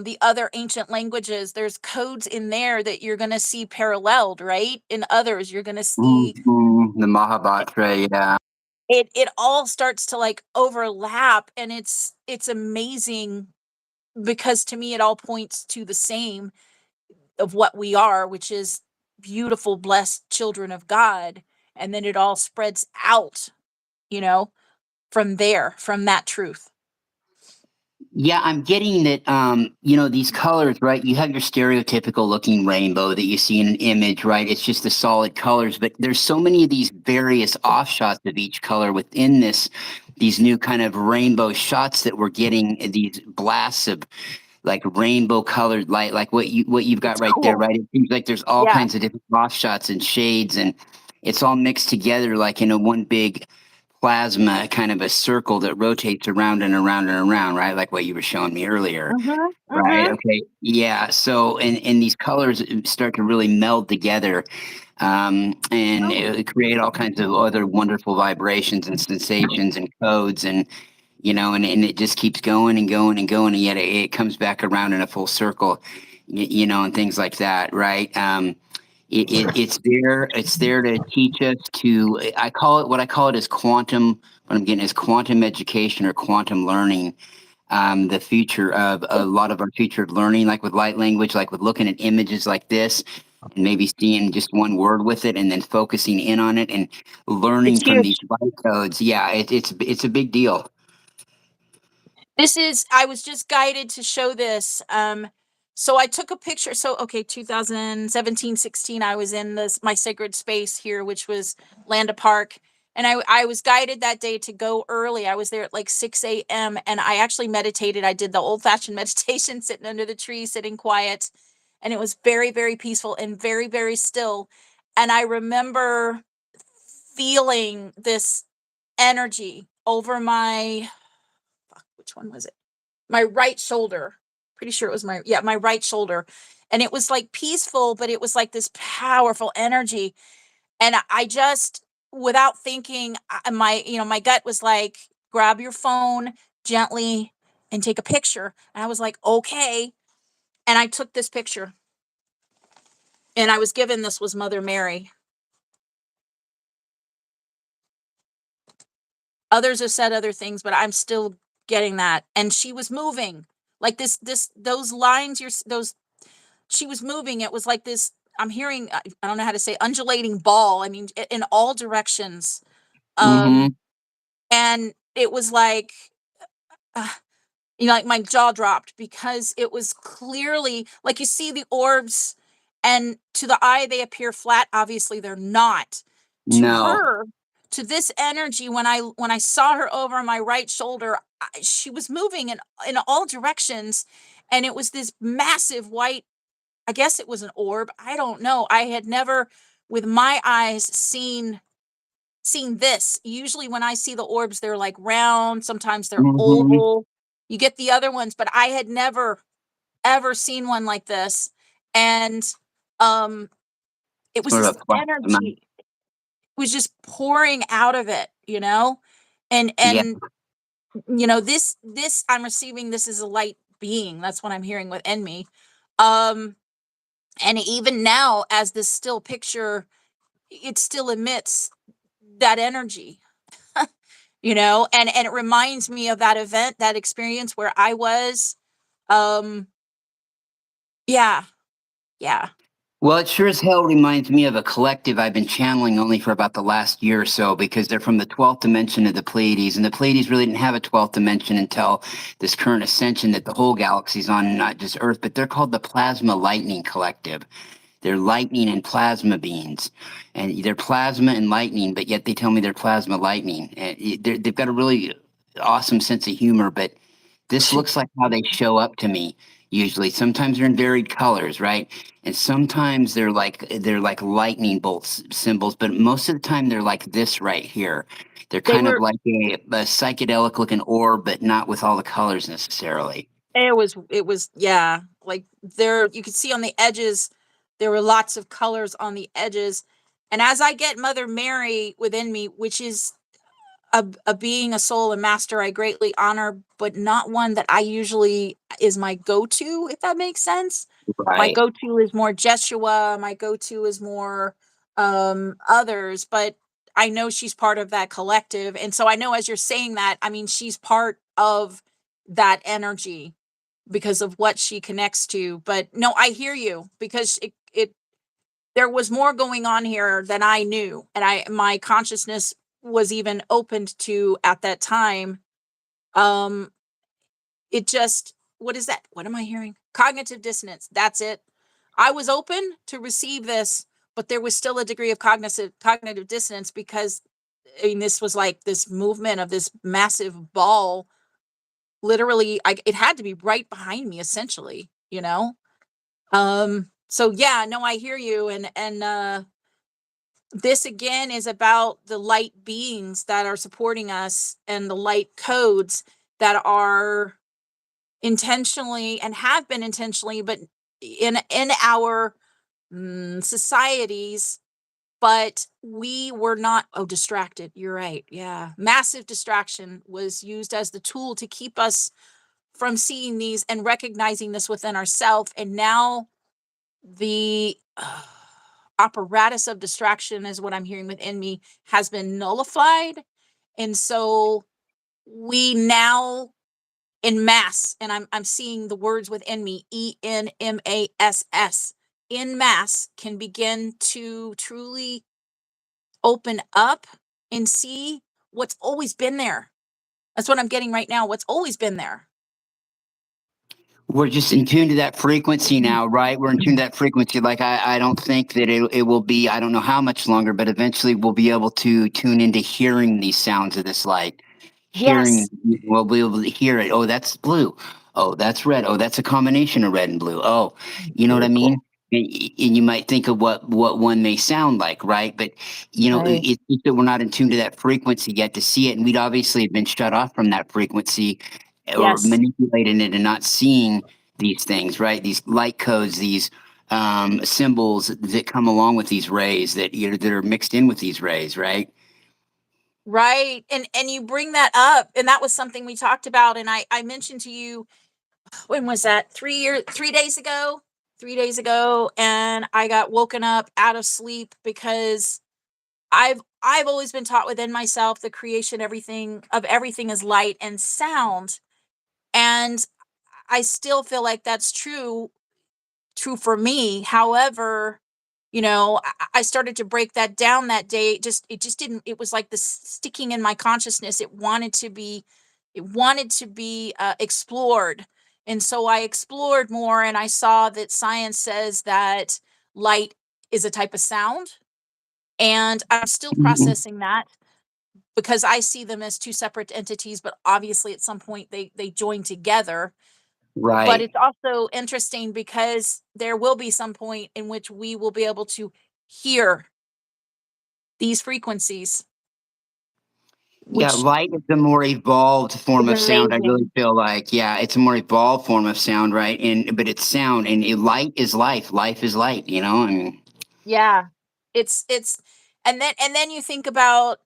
the other ancient languages, there's codes in there that you're going to see paralleled, right? In others, you're going to see The Mahabharata, yeah. it all starts to like overlap, and it's amazing because to me it all points to the same of what we are, which is beautiful, blessed children of God. And then it all spreads out, you know, from there, from that truth. Yeah, I'm getting that, these colors, right? You have your stereotypical looking rainbow that you see in an image, right? It's just the solid colors, but there's so many of these various offshots of each color within these new kind of rainbow shots that we're getting, these blasts of like rainbow colored light, like what you've got It's right there, cool. right? It seems like there's all Yeah. kinds of different offshots and shades, and it's all mixed together like in a one big plasma kind of a circle that rotates around and around and around, right? Like what you were showing me earlier. Mhm. Right. Mhm. Okay. Yeah. So, and these colors start to really meld together, and Oh, it create all kinds of other wonderful vibrations and sensations and codes, and it just keeps going and going and going, and yet it comes back around in a full circle, and things like that. Right. It's there to teach us to. What I call it is quantum. What I'm getting is quantum education or quantum learning, the future of a lot of our future learning, like with light language, like with looking at images like this and maybe seeing just one word with it and then focusing in on it and learning it's from these huge. light codes. Yeah, it's a big deal. This is I was just guided to show this. So I took a picture. So okay, 2017, 16, I was in this my sacred space here, which was Landa Park. And I was guided that day to go early. I was there at like 6 a.m. and I actually meditated. I did the old-fashioned meditation, sitting under the tree, sitting quiet. And it was very, very peaceful and very, very still. And I remember feeling this energy over my which one was it? My right shoulder. Pretty sure it was my right shoulder. And it was like peaceful, but it was like this powerful energy. And I just, without thinking, my gut was like, grab your phone gently and take a picture. And I was like, okay. And I took this picture. And I was given this was Mother Mary. Others have said other things, but I'm still getting that. And she was moving like those lines, those she was moving. It was like this. I'm hearing. I don't know how to say undulating ball. I mean, in all directions. Hmm. Um, and it was like, uh, like my jaw dropped because it was clearly like you see the orbs, and to the eye they appear flat. Obviously, they're not. To No, her, to this energy, when I saw her over my right shoulder, she was moving in all directions, and it was this massive white. I guess it was an orb. I don't know. I had never, with my eyes, seen this. Usually when I see the orbs, they're like round, sometimes they're hmm, oval. You get the other ones, but I had never ever seen one like this. And um it was sort this of a plasma. energy was just pouring out of it, you know? And Yeah. this I'm receiving this is a light being. That's what I'm hearing within me. Um and even now as this still picture, it still emits that energy. And it reminds me of that event, that experience where I was. um yeah, yeah. Well, it sure as hell reminds me of a collective I've been channeling only for about the last year or so because they're from the 12th dimension of the Pleiades. And the Pleiades really didn't have a 12th dimension until this current ascension that the whole galaxy's on, not just Earth, but they're called the Plasma Lightning Collective. They're lightning and plasma beings, and they're plasma and lightning, but yet they tell me they're plasma lightning. And they've got a really awesome sense of humor, but this looks like how they show up to me usually. Sometimes they're in varied colors, right? And sometimes they're like lightning bolts symbols, but most of the time they're like this right here. They're They kind of were like a psychedelic looking orb, but not with all the colors necessarily. it was yeah, like there you could see on the edges there were lots of colors on the edges. And as I get Mother Mary within me, which is a being, a soul, a master I greatly honor, but not one that I usually is my go-to, if that makes sense. My Right. go-to is more Jeshua, my go-to is more others, but I know she's part of that collective. And so I know as you're saying that, I mean, she's part of that energy because of what she connects to. But no, I hear you because it there was more going on here than I knew, and my consciousness was even opened to at that time. Um, it just what is that? What am I hearing? Cognitive dissonance. That's it. I was open to receive this, but there was still a degree of cognitive dissonance because I mean this was like this movement of this massive ball. Literally, it had to be right behind me, essentially. So yeah, no, I hear you, and this again is about the light beings that are supporting us and the light codes that are intentionally and have been intentionally, but in our societies, but we were not distracted. You're right. Yeah. Massive distraction was used as the tool to keep us from seeing these and recognizing this within ourselves. And now the apparatus of distraction is what I'm hearing within me has been nullified. And so we now in mass, and I'm seeing the words within me, ENMASS, in mass can begin to truly open up and see what's always been there. That's what I'm getting right now. What's always been there. We're just in tune to that frequency now, right? We're in tune to that frequency. Like I don't think that it will be, I don't know how much longer, but eventually we'll be able to tune into hearing these sounds of this light. Hearing, Yes. we'll be able to hear it. Oh, that's blue. Oh, that's red. Oh, that's a combination of red and blue. Oh, you know what I Very mean? cool. And you might think of what one may sound like, right? But Right. it's just that we're not in tune to that frequency yet to see it, and we'd obviously have been shut off from that frequency or Yes. manipulating it and not seeing these things, right? These light codes, these symbols that come along with these rays that are mixed in with these rays, right? Right. And you bring that up, and that was something we talked about, and I mentioned to you, when was that? 3 days ago. 3 days ago, and I got woken up out of sleep because I've always been taught within myself the creation everything is light and sound, and I still feel like that's true for me. However, I started to break that down that day. It just didn't, it was like this sticking in my consciousness. It wanted to be explored. And so I explored more, and I saw that science says that light is a type of sound. And I'm still Mhm. processing that because I see them as two separate entities, but obviously at some point they join together. But Right. it's also interesting because there will be some point in which we will be able to hear these frequencies, Yeah, which light is a more evolved is form of sound. I really amazing. feel like, yeah, it's a more evolved form of sound, right? And but it's sound, and light is life. Life is light. I mean, Yeah. It's and then you think about,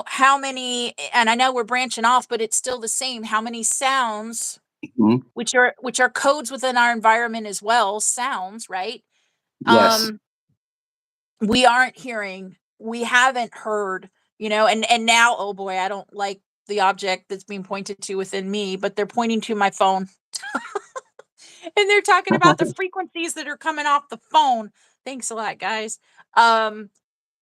how many, and I know we're branching off, but it's still the same, how many sounds, mhm, which are codes within our environment as well, sounds, right? yes. Um we aren't hearing, we haven't heard, and now, oh boy, I don't like the object that's being pointed to within me, but they're pointing to my phone. And they're talking about the frequencies that are coming off the phone. Thanks a lot, guys. Um,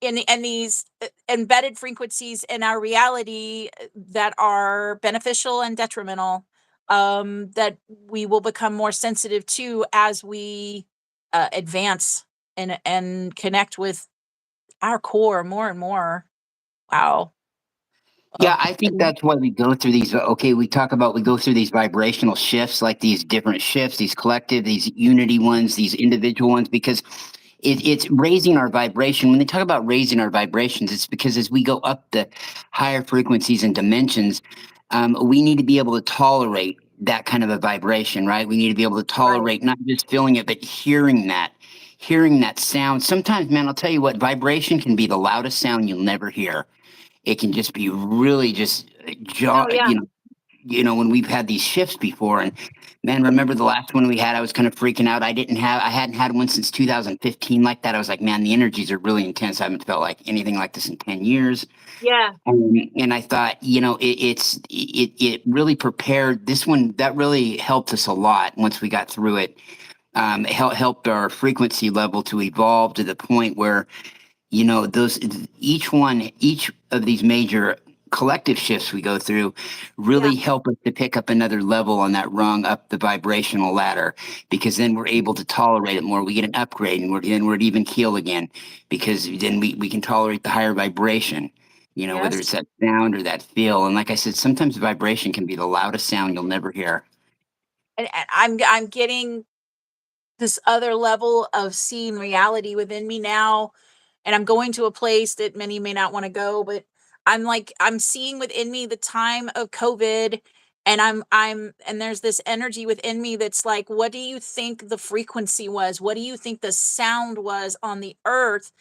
and these embedded frequencies in our reality that are beneficial and detrimental, that we will become more sensitive to as we advance. and connect with our core more and more. Wow. Yeah, Oh, I think that's why we go through these. Okay, we go through these vibrational shifts, like these different shifts, these collective, these unity ones, these individual ones, because it's raising our vibration. When they talk about raising our vibrations, it's because as we go up the higher frequencies and dimensions, we need to be able to tolerate that kind of a vibration, right? We need to be able to right. tolerate not just feeling it, but hearing that sound. Sometimes, man, I'll tell you what, vibration can be the loudest sound you'll never hear. It can just be really just jaw, Oh, yeah. when we've had these shifts before. And man, remember the last one we had, I was kind of freaking out. I hadn't had one since 2015 like that. I was like, man, the energies are really intense. I haven't felt like anything like this in 10 years. Yeah. And I thought, it really prepared this one. That really helped us a lot once we got through it. It helped our frequency level to evolve to the point where those each of these major collective shifts we go through Yeah. really help us to pick up another level on that rung up the vibrational ladder, because then we're able to tolerate it more. We get an upgrade, and we're at even keel again, because then we can tolerate the higher vibration, whether it's Yes. that sound or that feel. And like I said, sometimes vibration can be the loudest sound you'll never hear. And I'm getting this other level of seeing reality within me now, and I'm going to a place that many may not want to go, but I'm seeing within me the time of COVID, and and there's this energy within me that's like, what do you think the frequency was? What do you think the sound was on the earth?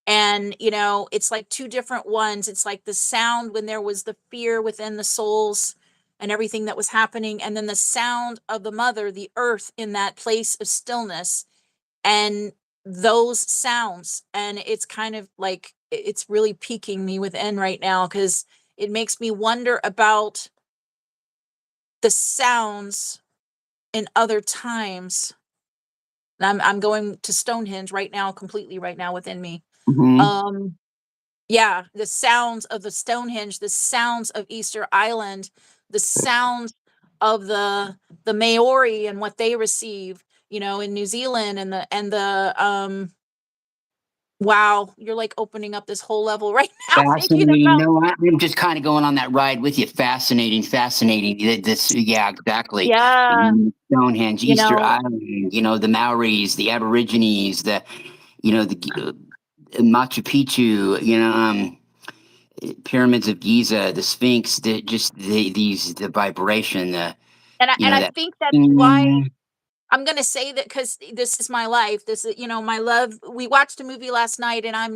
And it's like two different ones. It's like the sound when there was the fear within the souls and everything that was happening, and then the sound of the mother, the earth, in that place of stillness, and those sounds. And it's kind of like it's really piquing me within right now, because it makes me wonder about the sounds in other times. And I'm going to Stonehenge right now, completely right now within me. Hmm. um Yeah, the sounds of the Stonehenge, the sounds of Easter Island, the sounds of the Maori and what they receive, in New Zealand, and the wow, you're like opening up this whole level right now thinking Fascinating. about. No, I'm just kind of going on that ride with you. Fascinating, fascinating. Yeah, exactly. Yeah, Stonehenge, you Easter know, Island. The Maoris, the Aborigines, the Machu Picchu. Pyramids of Giza, the Sphinx. The vibration. and I That. think that's why Mm, I'm gonna say that, because this is my life. This is, my love. We watched a movie last night, and I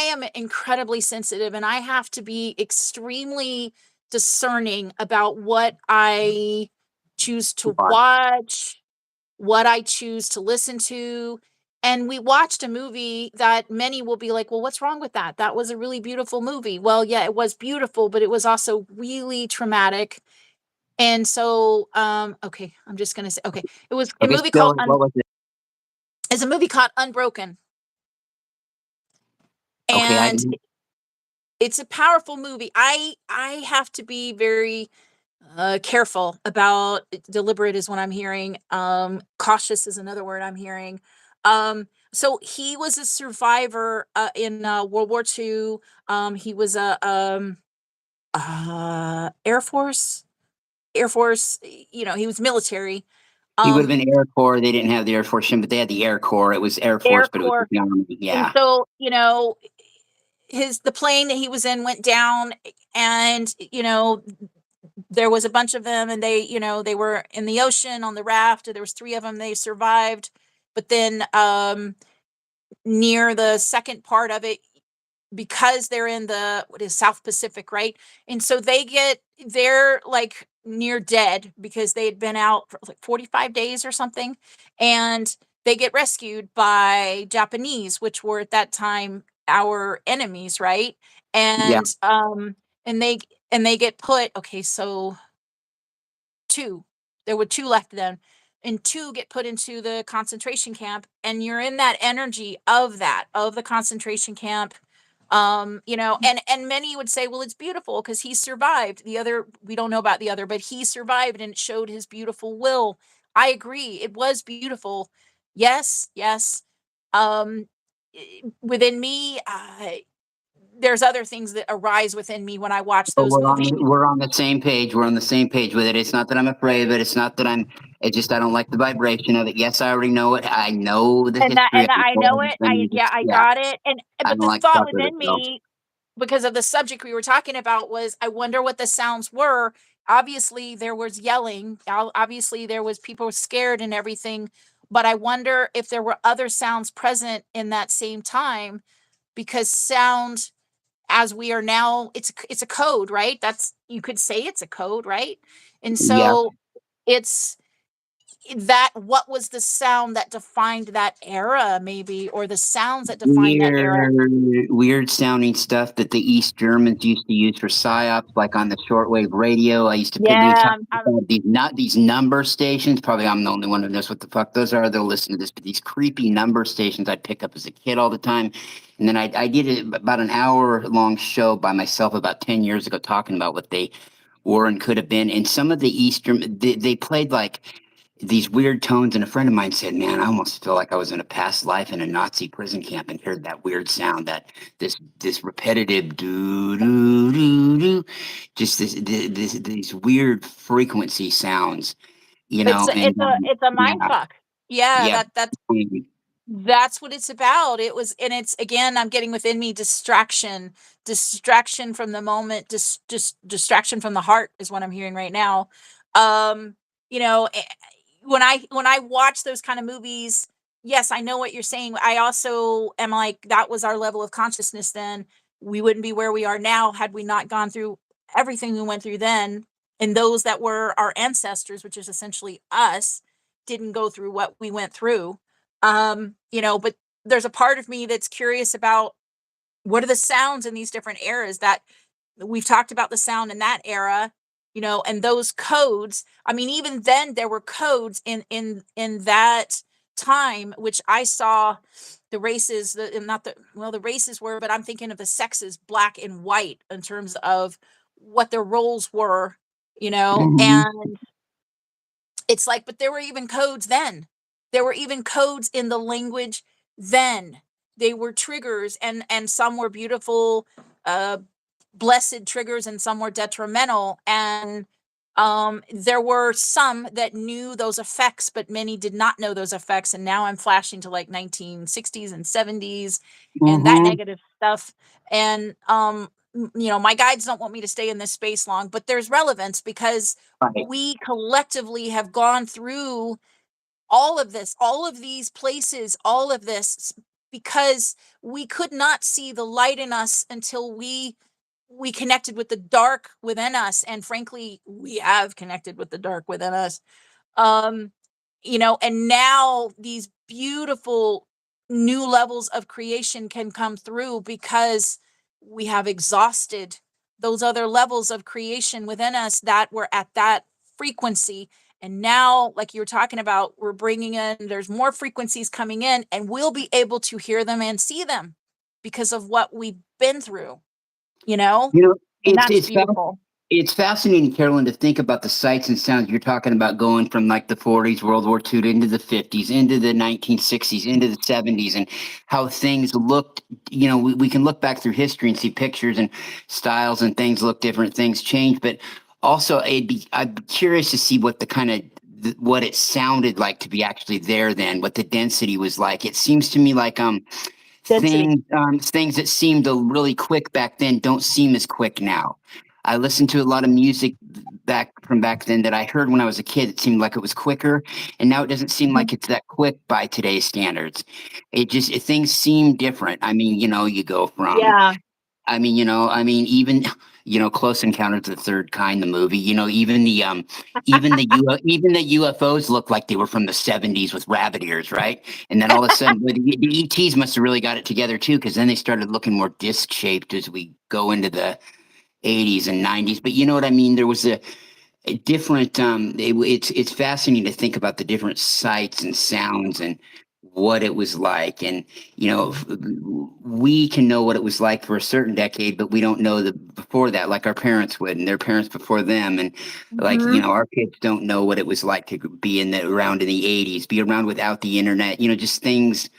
am incredibly sensitive, and I have to be extremely discerning about what I choose to wow. watch, what I choose to listen to. And we watched a movie that many will be like, well, what's wrong with that? That was a really beautiful movie. Well, yeah, it was beautiful, but it was also really traumatic. And so, okay, I'm just gonna say, okay, it was a Okay, movie called still, what was it? it's a movie called Unbroken, Okay, and it's a powerful movie. I have to be very careful about deliberate is what I'm hearing. Cautious is another word I'm hearing. So he was a survivor in World War II. He was a Air Force. He was military. he would have Um, been Air Corps. They didn't have the Air Force, but they had the Air Corps. It was Air Air Force, but it was Corps. the Army. And Yeah. so, the plane that he was in went down, and there was a bunch of them, and they were in the ocean on the raft. There was three of them. They survived, but then near the second part of it, because they're in the what is South Pacific, right? And so they're like near dead, because they had been out for like 45 days or something, and they get rescued by Japanese, which were at that time our enemies, right? Yeah. And they and they get put, okay, so two. There were two left then. And two get put into the concentration camp, and you're in that energy of the concentration camp. And many would say, well, it's beautiful because he survived. The other, we don't know about the other, but he survived, and it showed his beautiful will. I agree. It was beautiful. Yes, yes. Um, Within me, there's other things that arise within me when I watch But those movies. we're on the same page. We're on the same page with it. It's not that I'm afraid of it. It's not that I'm. It's just I don't like the vibration of it. Yes, I already know it. I know the history of And it. I know it. I mean, Yeah, I yeah, got it. And I but don't the like to thought talk with it. within So me, because of the subject we were talking about, was I wonder what the sounds were. Obviously, there was yelling. Obviously, there was people scared and everything. But I wonder if there were other sounds present in that same time, because sound, as we are now, it's a code, right? That's, you could say it's a code, right? And yeah. so it's that, what was the sound that defined that era, maybe, or the sounds that defined that era. Weird sounding stuff that the East Germans used to use for psyops, like on the shortwave radio. I used to put do Yeah, talk about these not these number stations. Probably I'm the only one who knows what the fuck those are. They'll listen to this, but these creepy number stations I'd pick up as a kid all the time. And then I did about an hour long show by myself about 10 years ago talking about what they were and could have been. And some of the Eastern they played like these weird tones, and a friend of mine said, "Man, I almost feel like I was in a past life in a Nazi prison camp and heard that weird sound, that this repetitive doo doo doo doo, just these weird frequency sounds, you know." And it's a yeah, mind fuck. Yeah, yeah, that's what it's about. It was, and it's, again, I'm getting within me, distraction, distraction from the moment, distraction from the heart is what I'm hearing right now. Um, you know, when I watch those kind of movies, yes, I know what you're saying. I also am like, that was our level of consciousness then. We wouldn't be where we are now had we not gone through everything we went through then. And those that were our ancestors, which is essentially us, didn't go through what we went through. But there's a part of me that's curious about, what are the sounds in these different eras that we've talked about, the sound in that era, and those codes. I mean, even then there were codes in that time, which I saw the races, not the, well, the races were, but I'm thinking of the sexes, black and white, in terms of what their roles were, mhm. and it's like, but there were even codes then. There were even codes in the language then. They were triggers, and some were beautiful, uh, blessed triggers, and some were detrimental. And there were some that knew those effects, but many did not know those effects. And now I'm flashing to like 1960s and 70s and that Mhm. negative stuff. And my guides don't want me to stay in this space long, but there's relevance, because Right. we collectively have gone through all of this, all of these places, all of this, because we could not see the light in us until we connected with the dark within us. And frankly, we have connected with the dark within us. um and now these beautiful new levels of creation can come through, because we have exhausted those other levels of creation within us that were at that frequency. And now, like you were talking about, we're bringing in, there's more frequencies coming in, and we'll be able to hear them and see them because of what we've been through, you know You know, and it's that's it's fa beautiful. it's fascinating, Carolyn, to think about the sights and sounds you're talking about, going from, like, the '40s, World War II, to into the '50s, into the 1960s, into the '70s, and how things looked. We can look back through history and see pictures and styles and things look different, things change, but also I'd be curious to see what the kinda what it sounded like to be actually there then, what the density was like. It seems to me like, Density. things that seemed really quick back then don't seem as quick now. I listened to a lot of music back then that I heard when I was a kid. It seemed like it was quicker, and now it doesn't seem Mhm. like it's that quick by today's standards. Things seem different. I mean, you go from Yeah. even, Close Encounters of the Third Kind, the movie, even the UFOs looked like they were from the '70s with rabbit ears, right? And then all of a sudden, the ETs must have really got it together too, because then they started looking more disc shaped as we go into the '80s and '90s. But you know what I mean? There was a different. It's fascinating to think about the different sights and sounds and what it was like. And, we can know what it was like for a certain decade, but we don't know the before that, like our parents would and their parents before them. And like, Mhm. our kids don't know what it was like to be around in the 80s, be around without the internet, just things,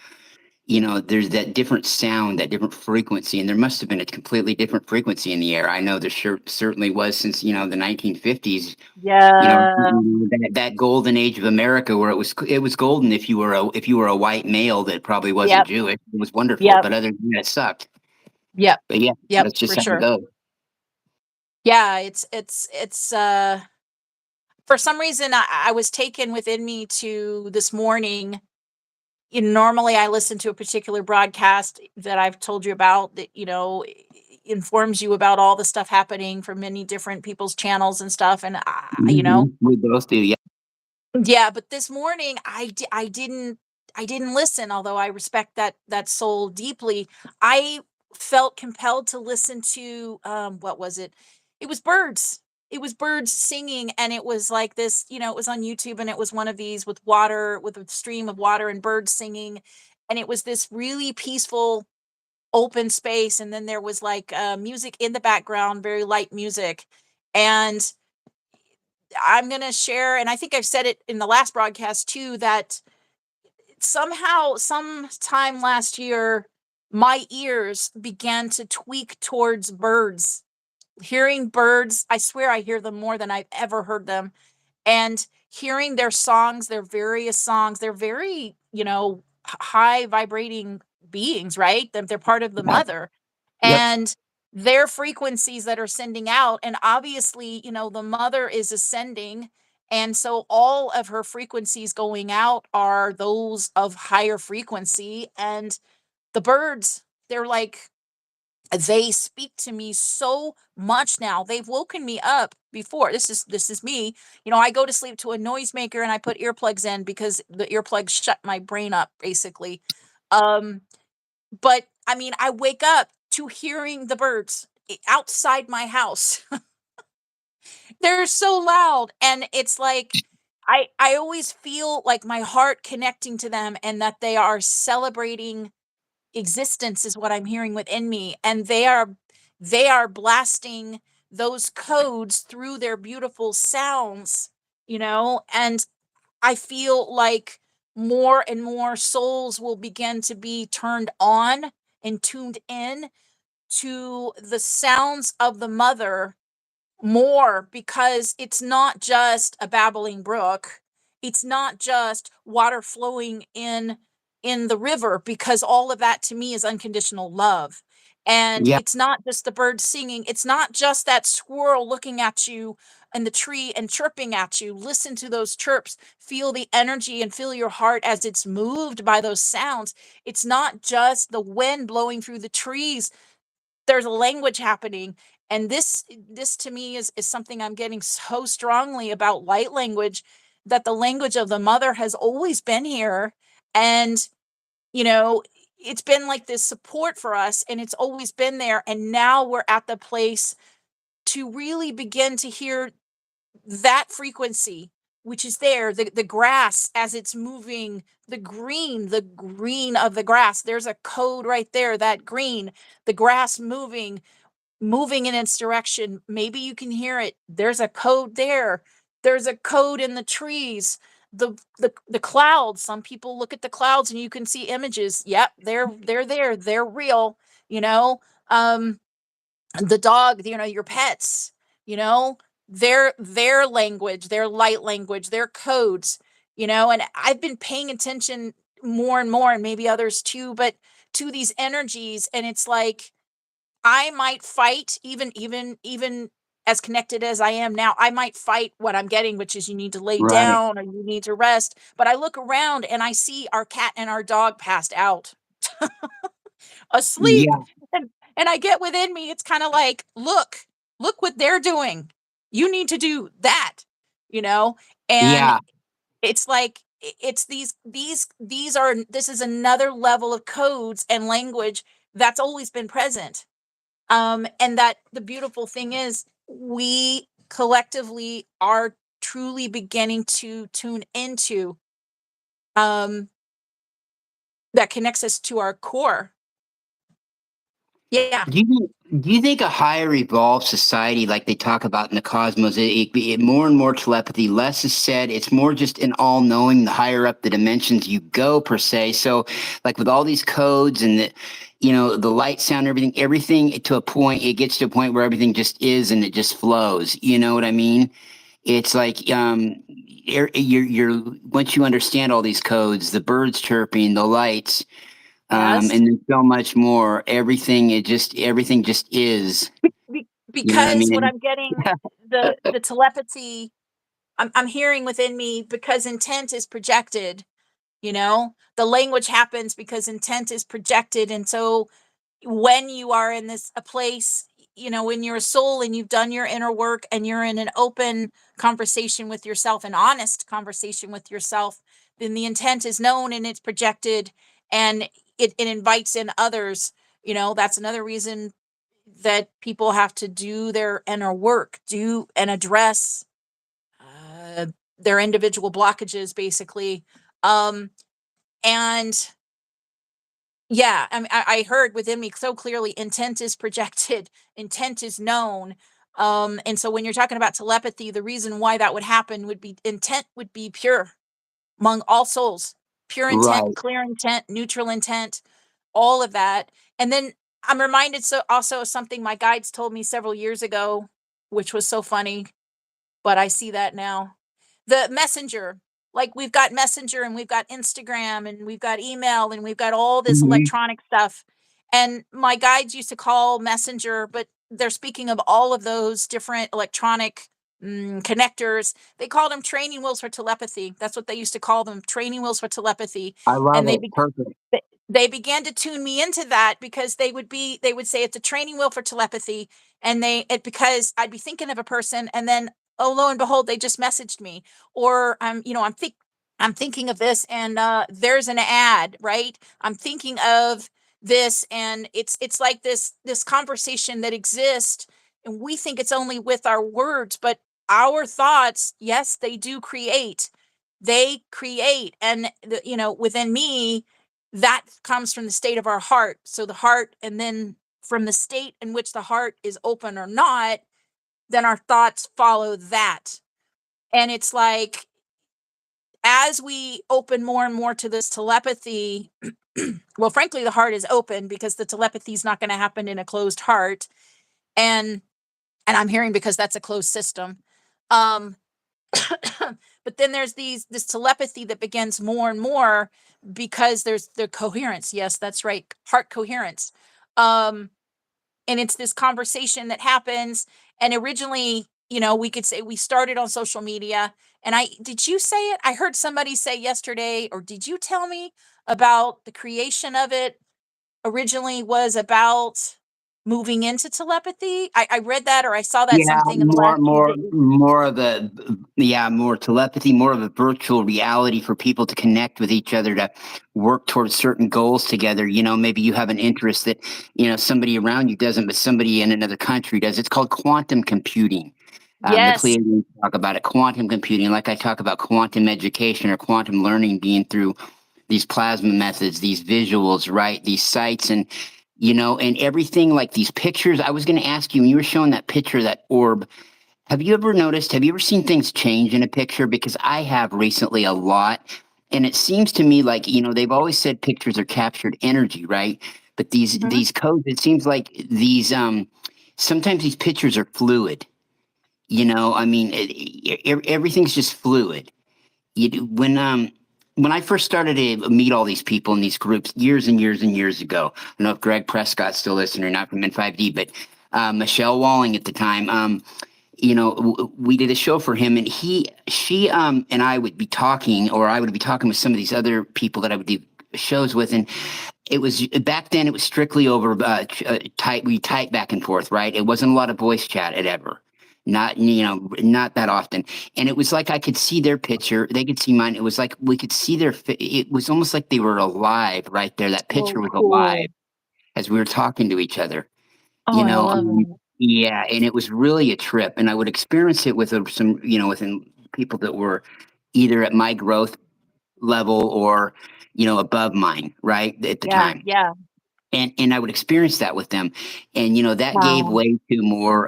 there's that different sound, that different frequency, and there must have been a completely different frequency in the air. I know there certainly was since, the 1950s, Yeah. that golden age of America where it was golden if you were a white male that probably wasn't Yep. Jewish. It was wonderful, Yep. but other than that, it sucked. Yep. But yeah, Yep. that's just For how it sure. goes. Yeah. It's for some reason I was taken within me to this morning. Normally I listen to a particular broadcast that I've told you about that, informs you about all the stuff happening from many different people's channels and stuff. And We both do. Yeah, yeah, but this morning I didn't listen, although I respect that soul deeply. I felt compelled to listen to, what was it? It was birds. It was birds singing, and it was like this, it was on YouTube, and it was one of these with water, with a stream of water and birds singing, and it was this really peaceful open space, and then there was like, music in the background, very light music. And I'm going to share, and I think I've said it in the last broadcast too, that somehow, sometime last year, my ears began to tweak towards birds. Hearing birds, I swear I hear them more than I've ever heard them. And hearing their songs, their various songs, they're very, high vibrating beings, right? They're part of the yeah, mother. yep, And their frequencies that are sending out, and obviously, the mother is ascending, and so all of her frequencies going out are those of higher frequency. And the birds, they're like, they speak to me so much now. They've woken me up before. This is me. I go to sleep to a noisemaker, and I put earplugs in because the earplugs shut my brain up basically. Um but I mean, I wake up to hearing the birds outside my house. They're so loud, and it's like I always feel like my heart connecting to them, and that they are celebrating existence is what I'm hearing within me, and they are blasting those codes through their beautiful sounds, and I feel like more and more souls will begin to be turned on and tuned in to the sounds of the mother more, because it's not just a babbling brook. It's not just water flowing in the river, because all of that to me is unconditional love. And yeah, it's not just the birds singing. It's not just that squirrel looking at you in the tree and chirping at you. Listen to those chirps, feel the energy and feel your heart as it's moved by those sounds. It's not just the wind blowing through the trees. There's a language happening. And this to me is something I'm getting so strongly about light language, that the language of the mother has always been here. And you know it's been like this support for us, and it's always been there, and now we're at the place to really begin to hear that frequency, which is there, the grass as it's moving, the green of the grass, there's a code right there, that green, the grass moving in its direction. Maybe you can hear it. There's a code there. There's a code in the trees. The clouds. Some people look at the clouds and you can see images. Yep, they're there. They're real. You know, um, the dog. Your pets. You know, their language, their light language, their codes. And I've been paying attention more and more, and maybe others too, but to these energies, and it's like I might fight, even as connected as I am now, I might fight what I'm getting, which is you need to lay right. down or you need to rest. But I look around and I see our cat and our dog passed out, asleep. Yeah, And I get within me, it's kind of like, look what they're doing. You need to do that, you know? And yeah, it's like it's this is another level of codes and language that's always been present. And that the beautiful thing is we collectively are truly beginning to tune into. Um, that connects us to our core. Yeah. Do you think a higher evolved society, like they talk about in the cosmos, it more and more telepathy, less is said, it's more just an all knowing, the higher up the dimensions you go, per se. So, like with all these codes and the light, sound, everything to a point, it gets to a point where everything just is and it just flows. You know what I mean? It's like you're once you understand all these codes, the birds chirping, the lights, Yes. and there's so much more. Everything just is. You know what I Because what mean? I'm getting, the telepathy, I'm hearing within me, because intent is projected. The language happens because intent is projected, and so when you are in this a place, when you're a soul and you've done your inner work and you're in an open conversation with yourself, an honest conversation with yourself, then the intent is known and it's projected, and it invites in others. That's another reason that people have to do their inner work, do and address uh, their individual blockages, basically. Um and yeah, I heard within me so clearly, intent is projected, intent is known. And so when you're talking about telepathy, the reason why that would happen would be intent would be pure among all souls, pure intent, Right. clear intent, neutral intent, all of that. And then I'm reminded so also of something my guides told me several years ago, which was so funny, but I see that now. The messenger, like we've got messenger and we've got Instagram and we've got email and we've got all this Hmm. electronic stuff. And my guides used to call messenger, but they're speaking of all of those different electronic connectors. They called them training wheels for telepathy. That's what they used to call them, training wheels for telepathy. I love And it. Perfect. they began to tune me into that, because they would say it's a training wheel for telepathy. And because I'd be thinking of a person, and then, oh, lo and behold, they just messaged me. Or I'm thinking of this, and there's an ad, right? I'm thinking of this, and it's like this conversation that exists, and we think it's only with our words, but our thoughts, yes, they do create. They create, and within me, that comes from the state of our heart. So the heart, and then from the state in which the heart is open or not, then our thoughts follow that. And it's like, as we open more and more to this telepathy, well, frankly, the heart is open, because the telepathy is not going to happen in a closed heart. And I'm hearing, because that's a closed system. Um, but then there's this telepathy that begins more and more, because there's the coherence. Yes, that's right, heart coherence. Um, and it's this conversation that happens. And originally, we could say we started on social media. And did you say it? I heard somebody say yesterday, or did you tell me about the creation of it originally was about moving into telepathy? I read that, or I saw that Yeah, something in the last few days. more of a more telepathy, more of a virtual reality for people to connect with each other, to work towards certain goals together. Maybe you have an interest that somebody around you doesn't, but somebody in another country does. It's called quantum computing. The Yes. Pleiadians talk about it, quantum computing, like I talk about quantum education or quantum learning being through these plasma methods, these visuals, right? These sites, and everything, like these pictures. I was going to ask you, when you were showing that picture, that orb, have you ever noticed, have you ever seen things change in a picture? Because I have recently a lot. And it seems to me like, they've always said pictures are captured energy, right? But these Mhm. these codes, it seems like sometimes these pictures are fluid. I mean, everything's just fluid. When I first started to meet all these people in these groups years and years and years ago, I don't know if Greg Prescott's still listening or not from N5D, but Michelle Walling at the time, we did a show for him, and she, and I would be talking, or I would be talking with some of these other people that I would do shows with, and it was back then. It was strictly over type. We type back and forth, right? It wasn't a lot of voice chat at ever, not that often. And it was like I could see their picture, they could see mine. It was like we could see it was almost like they were alive right there. That picture Oh, was alive cool. as we were talking to each other. Oh, You I know, love um, that. yeah, and it was really a trip. And I would experience it with some, within people that were either at my growth level or above mine, right, at the Yeah, time. yeah. And I would experience that with them, and that gave Wow. way to more,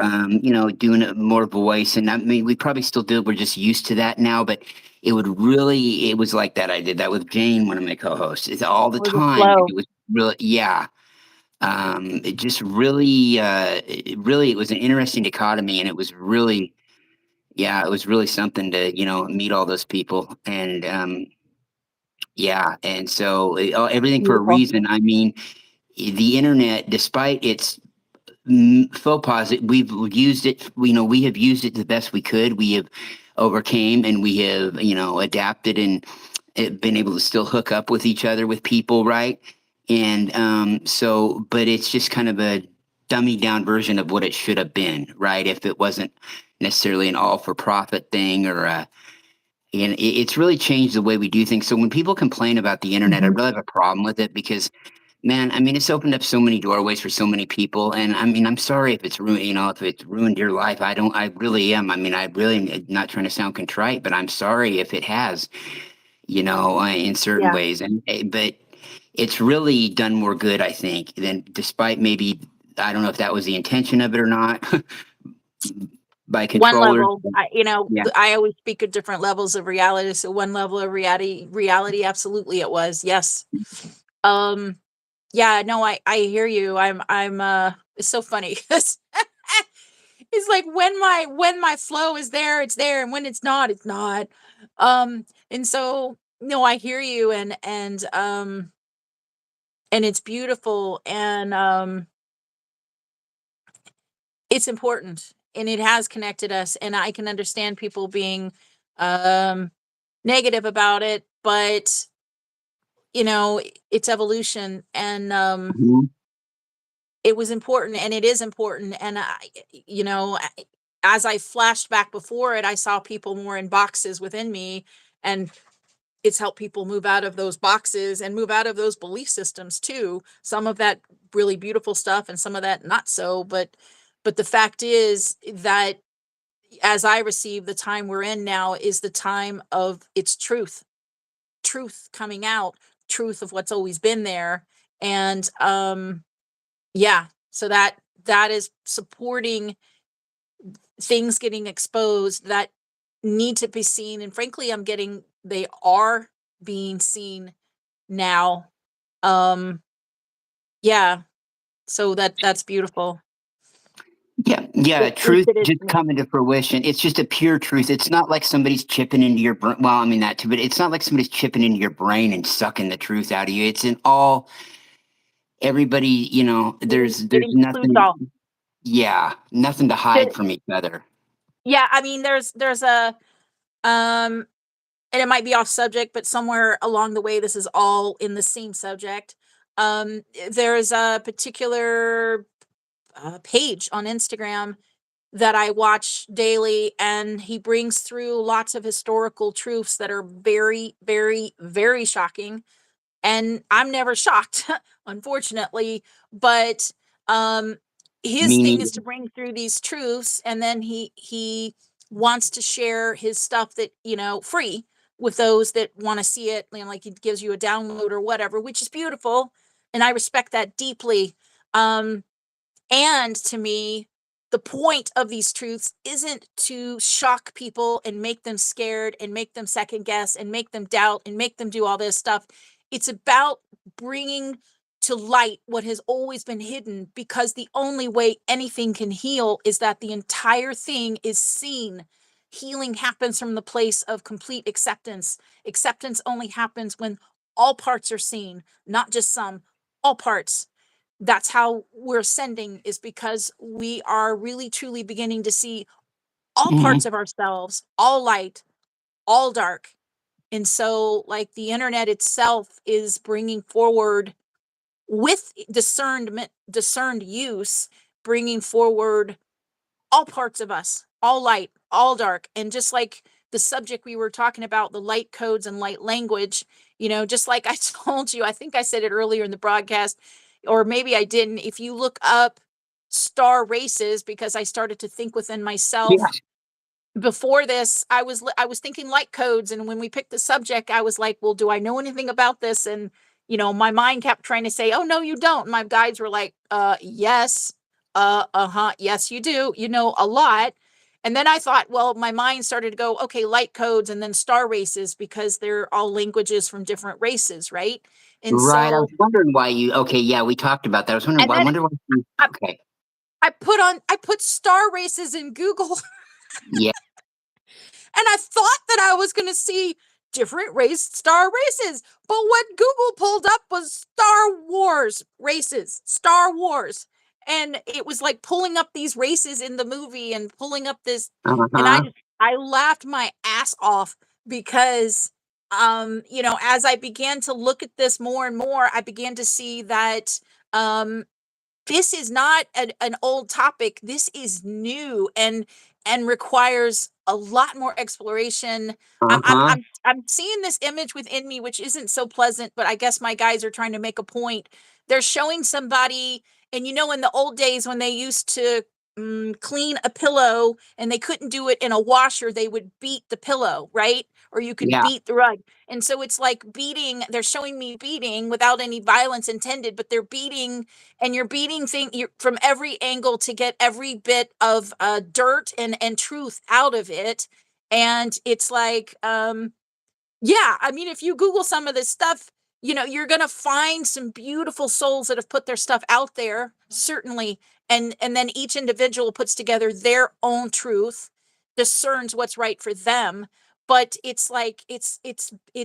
doing a more voice. And I mean, we probably still do. We're just used to that now, but it was like that. I did that with Jane, one of my co-hosts, it's all the Or the time. flow. It was really, yeah. It just really, it was an interesting dichotomy, and it was really, yeah, it was really something to meet all those people, and yeah, and so everything for a Beautiful. reason. I mean, the internet, despite its faux pas, we've used it. We have used it the best we could. We have overcame, and we have adapted, and been able to still hook up with each other, with people, right? And but it's just kind of a dummy down version of what it should have been, right? If it wasn't necessarily an all for profit thing, or and it's really changed the way we do things. So when people complain about the internet, I Mhm. really have a problem with it, because man, I mean, it's opened up so many doorways for so many people, and I mean, I'm sorry if it's ruined, if it's ruined your life. I really am. I mean, I really am not trying to sound contrite, but I'm sorry if it has, in certain Yeah. ways, and but it's really done more good, I think, than, despite maybe, I don't know if that was the intention of it or not, by One controllers. level, But yeah, I always speak of different levels of reality. So one level of reality, absolutely it was. Yes. Um, yeah, no, I hear you. It's so funny. It's like when my flow is there, it's there, and when it's not, it's not. And so no, I hear you, and it's beautiful, and it's important, and it has connected us, and I can understand people being um negative about it, but it's evolution, and mhm, it was important, and it is important, and as I flashed back before it, I saw people more in boxes within me, and it's helped people move out of those boxes and move out of those belief systems too. Some of that really beautiful stuff, and some of that not so, but the fact is that, as I receive, the time we're in now is the time of its truth coming out, truth of what's always been there. And yeah, so that is supporting things getting exposed that need to be seen, and frankly, they are being seen now. um yeah, so that's beautiful. yeah, yeah. At least Truth it is just to me. coming to fruition. It's just a pure truth. It's not like somebody's chipping into your brain. Well, I mean that too, but it's not like somebody's chipping into your brain and sucking the truth out of you. It's in all everybody. There's Getting truth nothing. off. Yeah, nothing to hide from each other. Yeah, I mean, there's a um and it might be off subject, but somewhere along the way, this is all in the same subject. There's a particular page on Instagram that I watch daily, and he brings through lots of historical truths that are very, very, very shocking, and I'm never shocked, unfortunately. But um, his thing is to Meaning, bring through these truths, and then he wants to share his stuff that free with those that want to see it. Like he gives you a download or whatever, which is beautiful, and I respect that deeply. Um, and to me, the point of these truths isn't to shock people and make them scared and make them second guess and make them doubt and make them do all this stuff. It's about bringing to light what has always been hidden, because the only way anything can heal is that the entire thing is seen. Healing happens from the place of complete acceptance. Acceptance only happens when all parts are seen, not just some, all parts. That's how we're ascending, is because we are really truly beginning to see all parts mhm, of ourselves, all light, all dark. And so, like, the internet itself is bringing forward, with discerned use, bringing forward all parts of us, all light, all dark. And just like the subject we were talking about, the light codes and light language, just like I told you, I think I said it earlier in the broadcast, or maybe I didn't. If you look up star races, because I started to think within yeah, myself, before this, I was thinking light codes, and when we picked the subject, I was like, well, do I know anything about this? And my mind kept trying to say, oh no, you don't. My guides were like, yes, yes, you do. You know a lot. And then I thought, well, my mind started to go, okay, light codes and then star races, because they're all languages from different races, right? And Right. I was so, wondering why you. Okay, yeah, we talked about that. I was wondering and why. I then wonder why. I, Okay. I put star races in Google. Yeah. And I thought that I was going to see different star races. But what Google pulled up was Star Wars races, Star Wars. And it was like pulling up these races in the movie and pulling up this. And Uh-huh. I laughed my ass off because, as I began to look at this more and more, I began to see that, um, this is not an old topic. This is new and requires a lot more exploration. Uh-huh. I'm seeing this image within me, which isn't so pleasant, but I guess my guys are trying to make a point. They're showing somebody, and in the old days when they used to clean a pillow and they couldn't do it in a washer, they would beat the pillow, right? Or you could Yeah. beat the rug. And so it's like beating, they're showing me beating without any violence intended, but they're beating, and you're beating from every angle to get every bit of dirt and truth out of it. And it's like, yeah, I mean, if you Google some of this stuff, you're gonna find some beautiful souls that have put their stuff out there, certainly. And then each individual puts together their own truth, discerns what's right for them. But it's like it's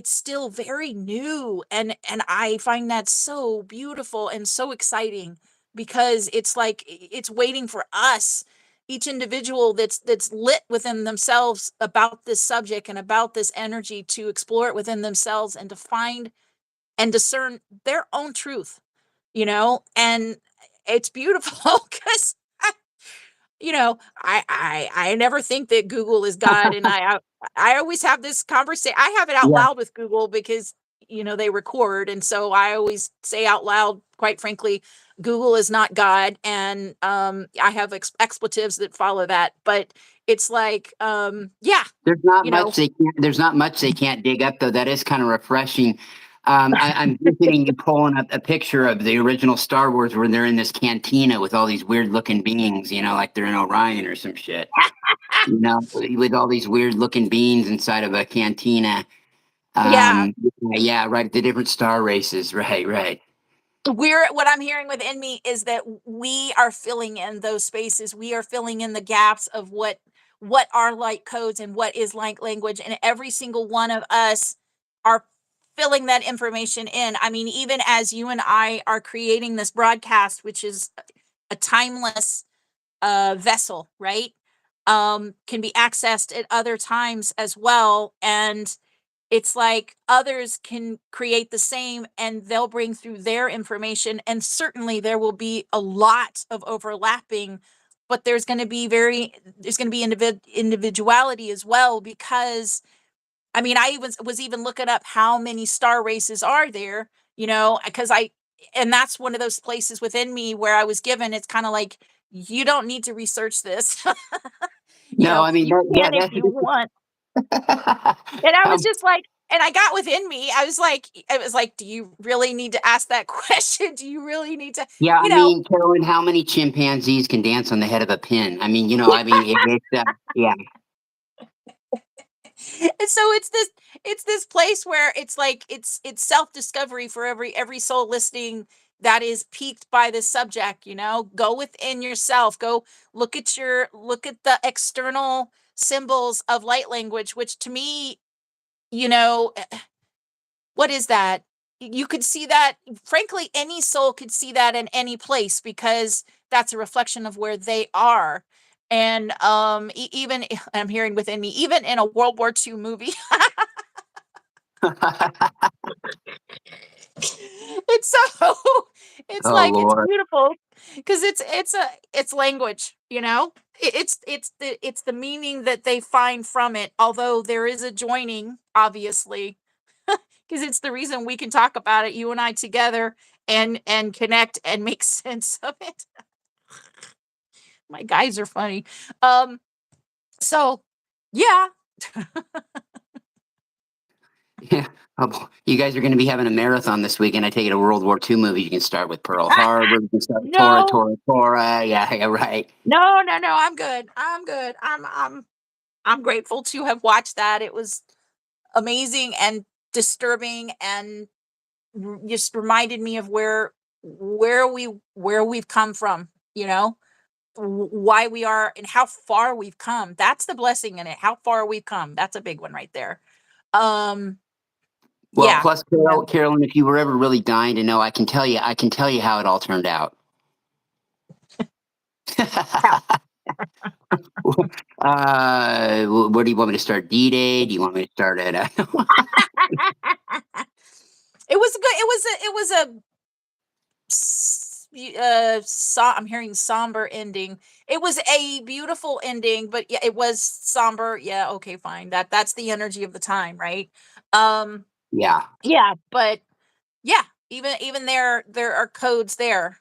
still very new, and I find that so beautiful and so exciting, because it's like it's waiting for us, each individual that's lit within themselves about this subject and about this energy, to explore it within themselves and to find and discern their own truth, and it's beautiful because I never think that Google is God, and I always have this conversation. I have it out Yeah. loud with Google because they record, and so I always say out loud, quite frankly, Google is not God, and I have expletives that follow that. But it's like, yeah, There's not you much know, they can't. There's not much they can't dig up, though. That is kind of refreshing. I'm visiting you pulling up a picture of the original Star Wars where they're in this cantina with all these weird looking beings. Like they're in Orion or some shit. With all these weird looking beings inside of a cantina. yeah. Yeah, right. The different star races. Right, right. What I'm hearing within me is that we are filling in those spaces. We are filling in the gaps of what are light codes and what is light language, and every single one of us are filling that information in. I mean, even as you and I are creating this broadcast, which is a timeless vessel, right? Can be accessed at other times as well, and it's like others can create the same, and they'll bring through their information, and certainly there will be a lot of overlapping, but there's going to be individuality as well, because I mean, I was even looking up how many star races are there, because and that's one of those places within me where I was given, it's kind of like, you don't need to research this. No, I mean You that. Yeah, can if you want. that's. And I was How, just like, and I got within me, I was like, do you really need to ask that question? Do you really need to, yeah, I you know? mean, Carolyn, how many chimpanzees can dance on the head of a pin? I mean, I mean, yeah. And so it's this place where it's like it's self-discovery for every soul listening that is piqued by this subject. Go within yourself, go look at the external symbols of light language, which to me, you know what is that? You could see that, frankly, any soul could see that in any place, because that's a reflection of where they are. And even I'm hearing within me, even in a World War II movie, it's so it's Oh like it's Lord. beautiful, because it's language, it's the meaning that they find from it, although there is a joining, obviously, because it's the reason we can talk about it, you and I together, and connect and make sense of it. My guys are funny. Um, so Yeah. Yeah. Oh, you guys are going to be having a marathon this weekend. I take it a World War II movie. You can start with Pearl Harbor. You can start with Tora, No. Tora, Tora. Yeah, yeah, right. No, no, no, I'm good. I'm good. I'm grateful to have watched that. It was amazing and disturbing and just reminded me of where we've come from, you know? Why we are and how far we've come. That's the blessing in it. How far we've come. That's a big one right there. Um Well, yeah. plus, Yeah. Carolyn, if you were ever really dying to know, I can tell you how it all turned out. How- Where do you want me to start? D-Day? Do you want me to start at? it was good. It was a I'm hearing somber ending. It was a beautiful ending, but yeah, it was somber. Yeah, okay, fine. That's the energy of the time, right? Um Yeah, yeah, but yeah, even there are codes there.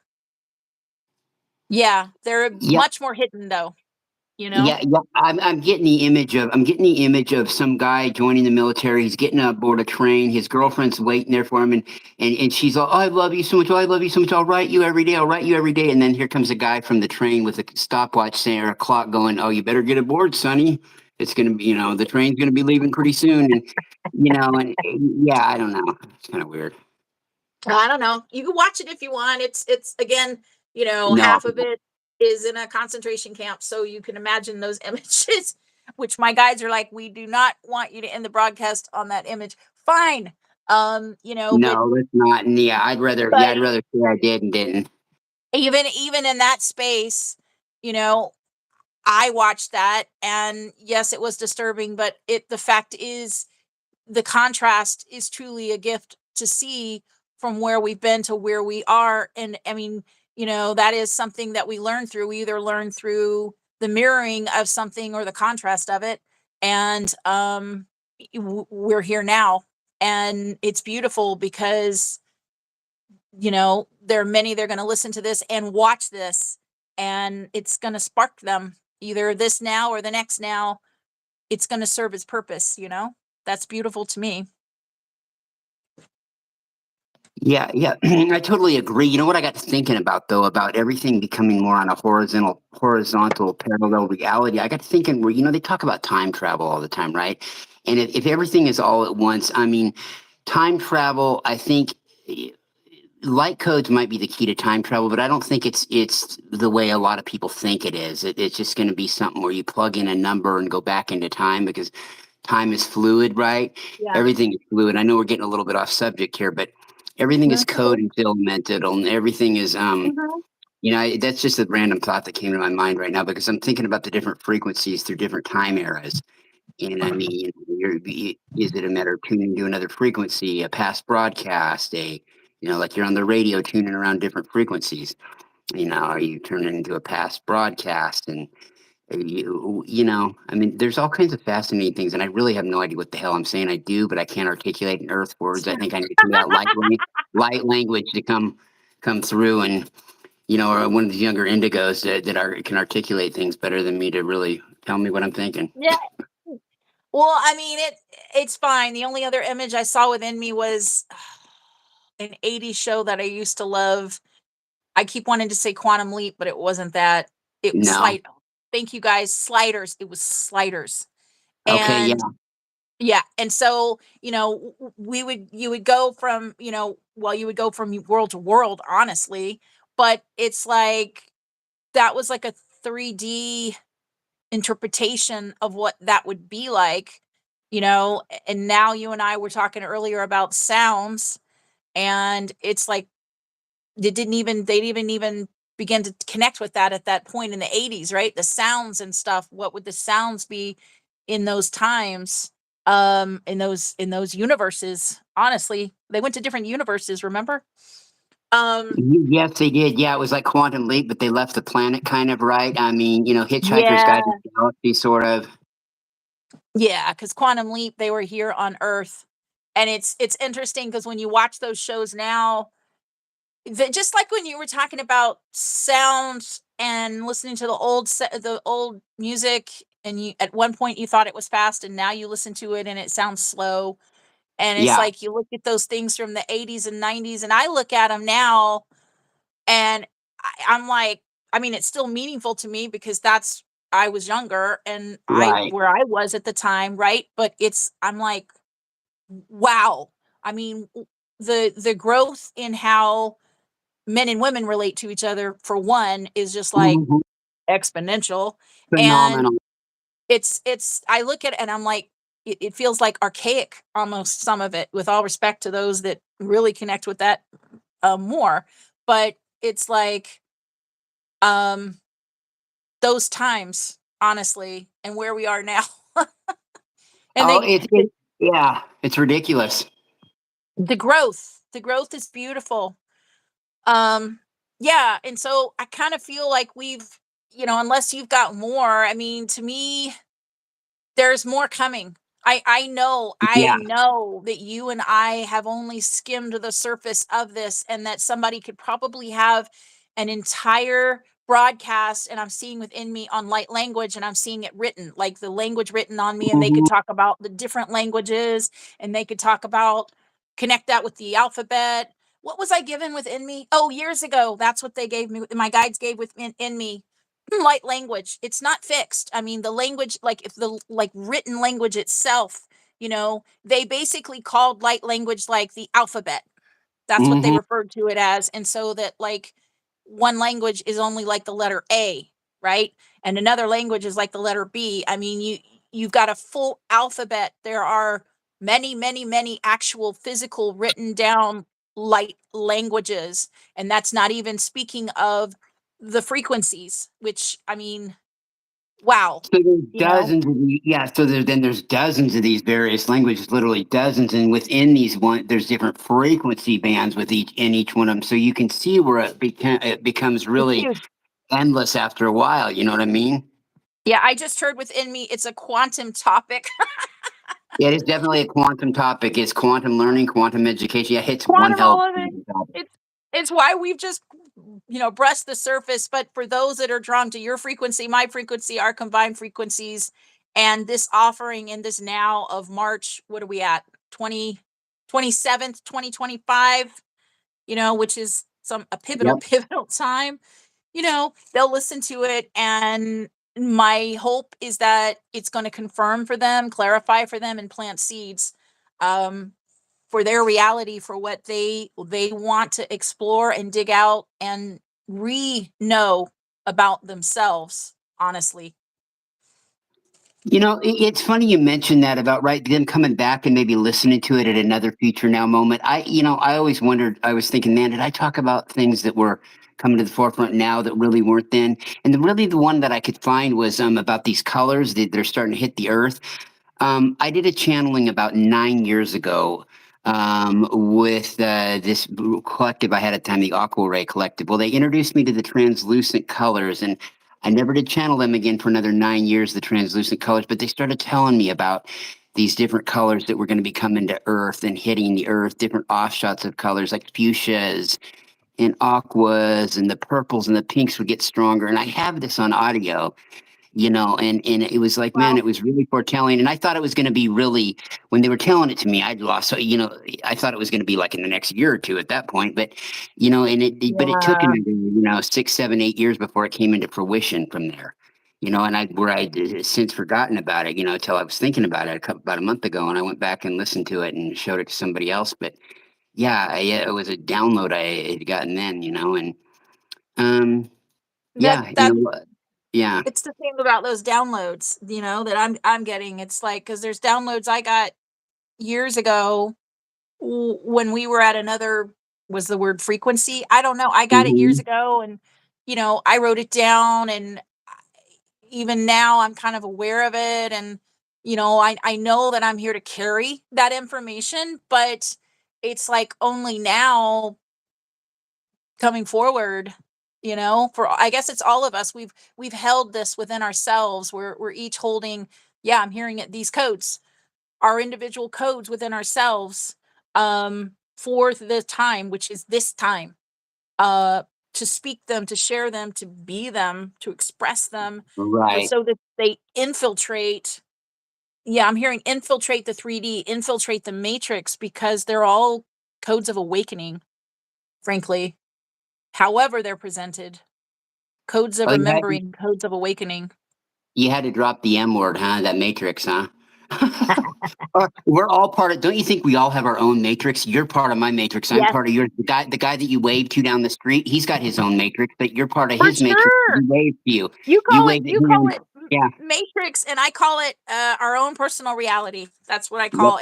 Yeah, they're yeah. much more hidden though, you know? Yeah, yeah, I'm getting the image of some guy joining the military. He's getting aboard a train. His girlfriend's waiting there for him, and she's all, "Oh, I love you so much. Oh, I love you so much. I'll write you every day. I'll write you every day." And then here comes a guy from the train with a stopwatch saying or a clock going, "Oh, you better get aboard, Sonny. It's gonna be, the train's gonna be leaving pretty soon." And yeah, I don't know. It's kind of weird. I don't know. You can watch it if you want. It's again, No, half of it is in a concentration camp, so you can imagine those images, which my guides are like, "We do not want you to end the broadcast on that image." Fine. But no, it's not. And yeah, but I'd rather say I did and didn't. even in that space, you know, I watched that and yes, it was disturbing, but it the fact is the contrast is truly a gift to see from where we've been to where we are. And I mean, that is something that we learn through. We either learn through the mirroring of something or the contrast of it. And we're here now. And it's beautiful because, there are many that are going to listen to this and watch this, and it's going to spark them either this now or the next now. It's going to serve its purpose. That's beautiful to me. Yeah, yeah, I totally agree. You know what I got to thinking about though, about everything becoming more on a horizontal parallel reality. I got to thinking where, they talk about time travel all the time, right? And if everything is all at once, I mean, time travel, I think light codes might be the key to time travel, but I don't think it's the way a lot of people think it is. It's just going to be something where you plug in a number and go back into time because time is fluid, right? Yeah. Everything is fluid. I know we're getting a little bit off subject here, but everything is code Mhm, and implemented, and everything is mhm. that's just a random thought that came to my mind right now because I'm thinking about the different frequencies through different time eras. And I mean, is it a matter of tuning to another frequency, a past broadcast, like you're on the radio tuning around different frequencies? Are you turning into a past broadcast? And I mean, there's all kinds of fascinating things, and I really have no idea what the hell I'm saying. I do, but I can't articulate in earth words. I think I need some of that light language to come through, and or one of the younger indigos can articulate things better than me to really tell me what I'm thinking. Yeah. Well, I mean, it's fine. The only other image I saw within me was an '80s show that I used to love. I keep wanting to say Quantum Leap, but it wasn't that. It was No. Thank you guys, Sliders. It was Sliders. Okay. Yeah. And yeah, and so, we would you would go from, well, you would go from world to world, honestly, but it's like that was like a 3D interpretation of what that would be like, and now you and I were talking earlier about sounds, and it's like they didn't even begin to connect with that at that point in the '80s, right? The sounds and stuff. What would the sounds be in those times? In those universes. Honestly, they went to different universes. Remember? Um, Yes, they did. Yeah, it was like Quantum Leap, but they left the planet kind of right. I mean, Hitchhiker's yeah, Guide to the Galaxy, sort of. yeah, because Quantum Leap, they were here on Earth, and it's interesting because when you watch those shows now, just like when you were talking about sound and listening to the old music and you at one point you thought it was fast, and now you listen to it and it sounds slow. And it's Yeah, like you look at those things from the 80s and 90s, and I look at them now, and I'm like, I mean, it's still meaningful to me because that's I was younger and I right. where I was at the time, right? But I'm like, wow. I mean, the growth in how men and women relate to each other, for one, is just like Mhm. exponential. And Phenomenal. it's I look at it and I'm like, it feels like archaic almost, some of it, with all respect to those that really connect with that more. But it's like um those times, honestly, and where we are now. And Oh, yeah, it's ridiculous. the growth is beautiful. Um, yeah, and so I kind of feel like unless you've got more, I mean, to me, there's more coming. I Yeah. know that you and I have only skimmed the surface of this, and that somebody could probably have an entire broadcast, and I'm seeing within me on light language, and I'm seeing it written, like the language written on me, and they could Mhm. talk about the different languages, and they could talk about connect that with the alphabet. What was I given within me? Oh, years ago, that's what they gave me. My guides gave within in me light language. It's not fixed. I mean, the language, like if the like written language itself, they basically called light language like the alphabet. That's what they Mhm. referred to it as. And so that like one language is only like the letter A, right? And another language is like the letter B. I mean, you've got a full alphabet. There are many, many, many actual physical written down light languages. And that's not even speaking of the frequencies, which I mean, wow, So there's you know? dozens of yeah, so there's dozens of these various languages, literally dozens, and within these there's different frequency bands with each one of them. So you can see where it becomes It's really huge. endless after a while, you know what I mean? Yeah, I just heard within me it's a quantum topic. Yeah, it is definitely a quantum topic. It's quantum learning, quantum education. Yeah, it's one Quantum hell of all of a it. quantum topic. It's why we've just brushed the surface. But for those that are drawn to your frequency, my frequency, our combined frequencies, and this offering in this now of March, what are we at? 27th, 2025, which is a pivotal Yep. pivotal time. They'll listen to it, and my hope is that it's going to confirm for them, clarify for them, and plant seeds um, for their reality, for what they want to explore and dig out and know about themselves, honestly. You know, it's funny you mentioned that about right them coming back and maybe listening to it at another future now moment. I always wondered. I was thinking, man, did I talk about things that were coming to the forefront now that really weren't then? And the one that I could find was about these colors that they're starting to hit the earth. I did a channeling about 9 years ago with this collective I had at the time, the Aqua Ray Collective. Well, they introduced me to the translucent colors, and I never did channel them again for another 9 years, the translucent colors, but they started telling me about these different colors that were going to be coming to Earth and hitting the Earth, different offshots of colors like fuchsias and aquas, and the purples and the pinks would get stronger. And I have this on audio, and it was like, man, Well, it was really foretelling. And I thought it was going to be really, when they were telling it to me, I'd lost. So, I thought it was going to be like in the next year or two at that point. But, but it took yeah, another, 6, 7, 8 years before it came into fruition from there. And I since forgotten about it, until I was thinking about it about a month ago, and I went back and listened to it and showed it to somebody else. But yeah, it was a download I had gotten then, and um, that yeah, that yeah. it's the thing about those downloads, that I'm getting. It's like, because there's downloads I got years ago, when we were at another, was the word frequency, I don't know, I got it years Mhm. ago, and I wrote it down, and even now I'm kind of aware of it, and I know that I'm here to carry that information, but it's like only now coming forward, for I guess it's all of us. We've held this within ourselves. We're each holding, yeah, I'm hearing it, these codes, our individual codes within ourselves, for the time, which is this time, uh to speak them, to share them, to be them, to express them, Right. so that they infiltrate. Yeah, I'm hearing infiltrate the 3D, infiltrate the matrix, because they're all codes of awakening, frankly, however they're presented. Codes of Oh, remembering, codes of awakening. you had to drop the M word, huh? That matrix, huh? We're all part of. Don't you think we all have our own matrix? You're part of my matrix. I'm Yes, part of yours. The guy that you waved to down the street, he's got his own matrix, but you're part of for his matrix. He sure. waved to you. You You call it waved at you call him. it Yeah. matrix, and I call it, our own personal reality. That's what I Yep. call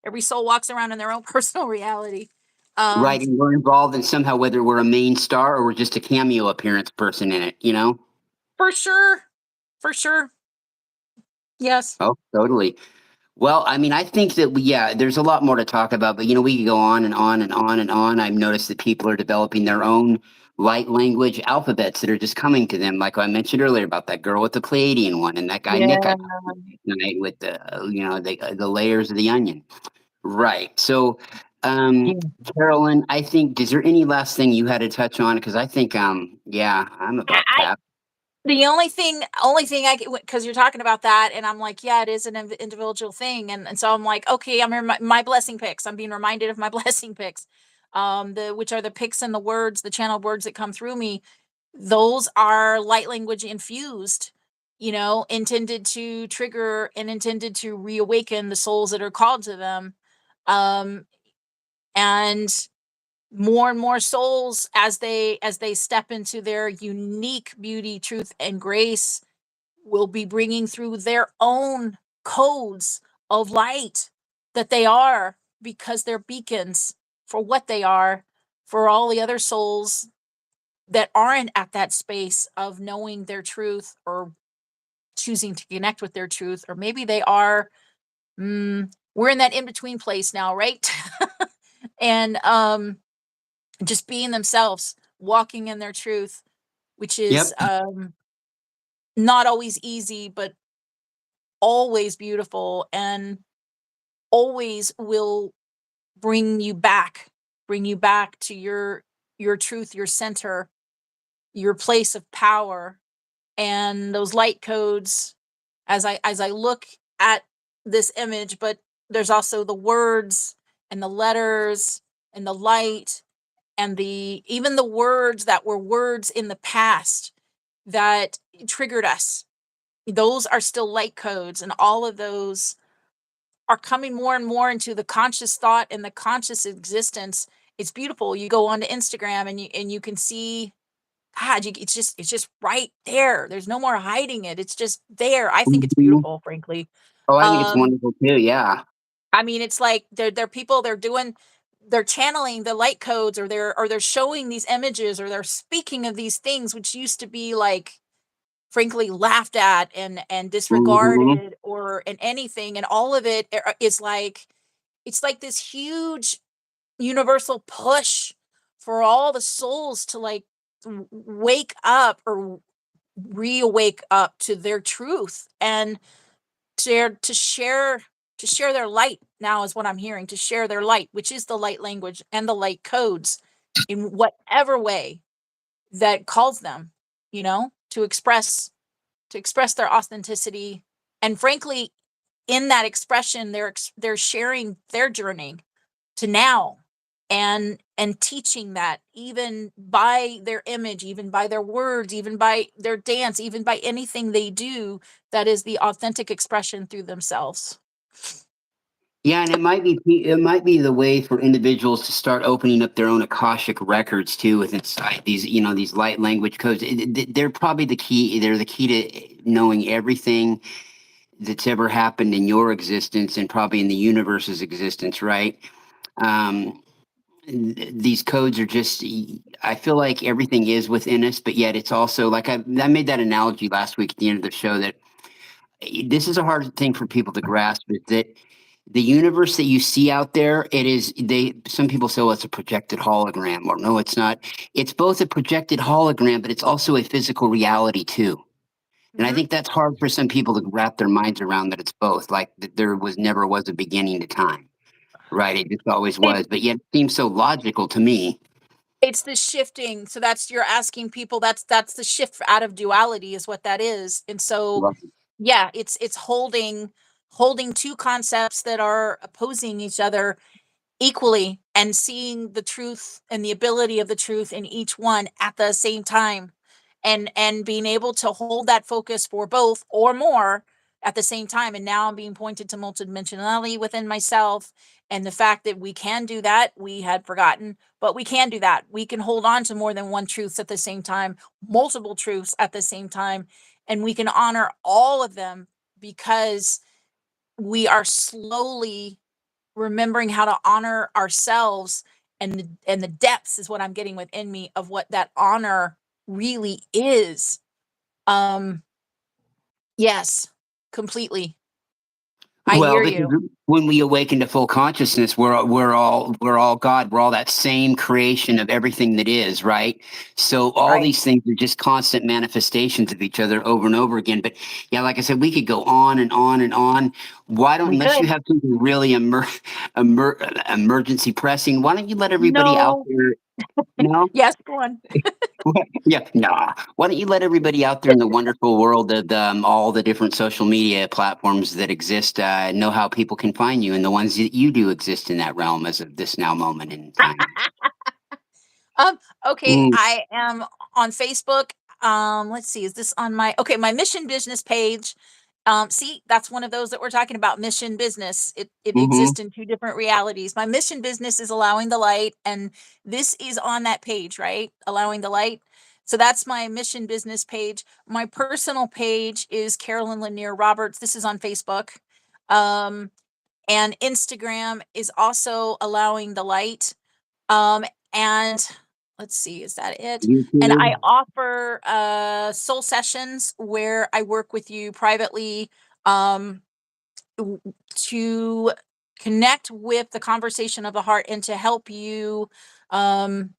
every soul walks around in their own personal reality. Um, Right. And we're involved in somehow, whether we're a main star or we're just a cameo appearance person in it. You know. for sure, for sure. Yes. Oh, totally. Well, I mean, I think that yeah, there's a lot more to talk about, but we could go on and on and on and on. I've noticed that people are developing their own light language alphabets that are just coming to them. Like I mentioned earlier about that girl with the Pleiadian one and that guy Nick I Yeah. talked to tonight with the layers of the onion. Right. So, Yeah. Carolyn, I think is there any last thing you had to touch on? Because I think yeah, I'm about I tapped. The only thing I because you're talking about that, and I'm like, yeah, it is an individual thing, and so I'm like, okay, my blessing picks. I'm being reminded of my blessing picks, the which are the picks and the words, the channeled words that come through me. Those are light language infused, intended to trigger and intended to reawaken the souls that are called to them, um, and more and more souls as they step into their unique beauty, truth, and grace will be bringing through their own codes of light that they are, because they're beacons for what they are, for all the other souls that aren't at that space of knowing their truth, or choosing to connect with their truth, or maybe they are. We're in that in between place now, right? And just being themselves, walking in their truth, which is Yep. not always easy, but always beautiful, and always will bring you back to your truth, your center, your place of power. And those light codes, as I look at this image, but there's also the words and the letters and the light, and the even the words that were words in the past that triggered us. Those are still light codes, and all of those are coming more and more into the conscious thought and the conscious existence. It's beautiful. You go onto Instagram, and you can see, God, it's just right there. There's no more hiding it. It's just there. I think it's Mhm. beautiful, frankly. Oh, I think it's Um, wonderful too. Yeah. I mean, it's like they're people, they're channeling the light codes, or they're showing these images, or they're speaking of these things which used to be, like, frankly, laughed at and Hmm. disregarded, or in anything, and all of it is like, it's like this huge universal push for all the souls to, like, wake up, or reawake up to their truth, and to share their light. Now is what I'm hearing, to share their light, which is the light language and the light codes, in whatever way that calls them, to express their authenticity. And frankly, in that expression, they're sharing their journey to now, and teaching that, even by their image, even by their words, even by their dance, even by anything they do, that is the authentic expression through themselves. Yeah, and it might be the way for individuals to start opening up their own akashic records too, with inside these light language codes. They're probably the key. They're the key to knowing everything that's ever happened in your existence and probably in the universe's existence, right? Um, these codes are just. I feel like everything is within us, but yet it's also like I made that analogy last week at the end of the show that this is a hard thing for people to grasp is that the universe that you see out there, it is they some people say, well, it's a projected hologram, or no, it's not. It's both a projected hologram, but it's also a physical reality too. And I Mhm. think that's hard for some people to wrap their minds around, that it's both, like that there was never was a beginning to time. Right. It just always It was. But yet it seems so logical to me. It's the shifting. So that's you're asking people, that's the shift out of duality is what that is. And so Right. yeah, it's holding two concepts that are opposing each other equally and seeing the truth and the ability of the truth in each one at the same time, and being able to hold that focus for both or more at the same time. And now I'm being pointed to multidimensionality within myself, and the fact that we can do that, we had forgotten, but we can do that. We can hold on to more than one truths at the same time, multiple truths at the same time, and we can honor all of them because we are slowly remembering how to honor ourselves, and the depths is what I'm getting within me of what that honor really is. Um, yes, completely. I Well, hear this is you. when we awaken to full consciousness. We're all God. We're all that same creation of everything that is, right? So all Right. these things are just constant manifestations of each other over and over again. But yeah, like I said, we could go on and on and on. Why don't, We unless you could. have something really emergency pressing, why don't you let everybody out No. there? No. Yes, go on. Yeah, nah. Why don't you let everybody out there in the wonderful world of all the different social media platforms that exist know how people can find you, and the ones that you do exist in that realm as of this now moment in time. Um, okay, Mm, I am on Facebook. Let's see, is this on my mission business page? See, that's one of those that we're talking about, mission business. It mm-hmm. exists in two different realities. My mission business is allowing the light, and this is on that page, right? Allowing the light. So that's my mission business page. My personal page is Carolyn Lanier Roberts. This is on Facebook. Um, and Instagram is also allowing the light. Um, and let's see, is that it? And I YouTube. offer soul sessions where I work with you privately, um, to connect with the conversation of the heart and to help you um,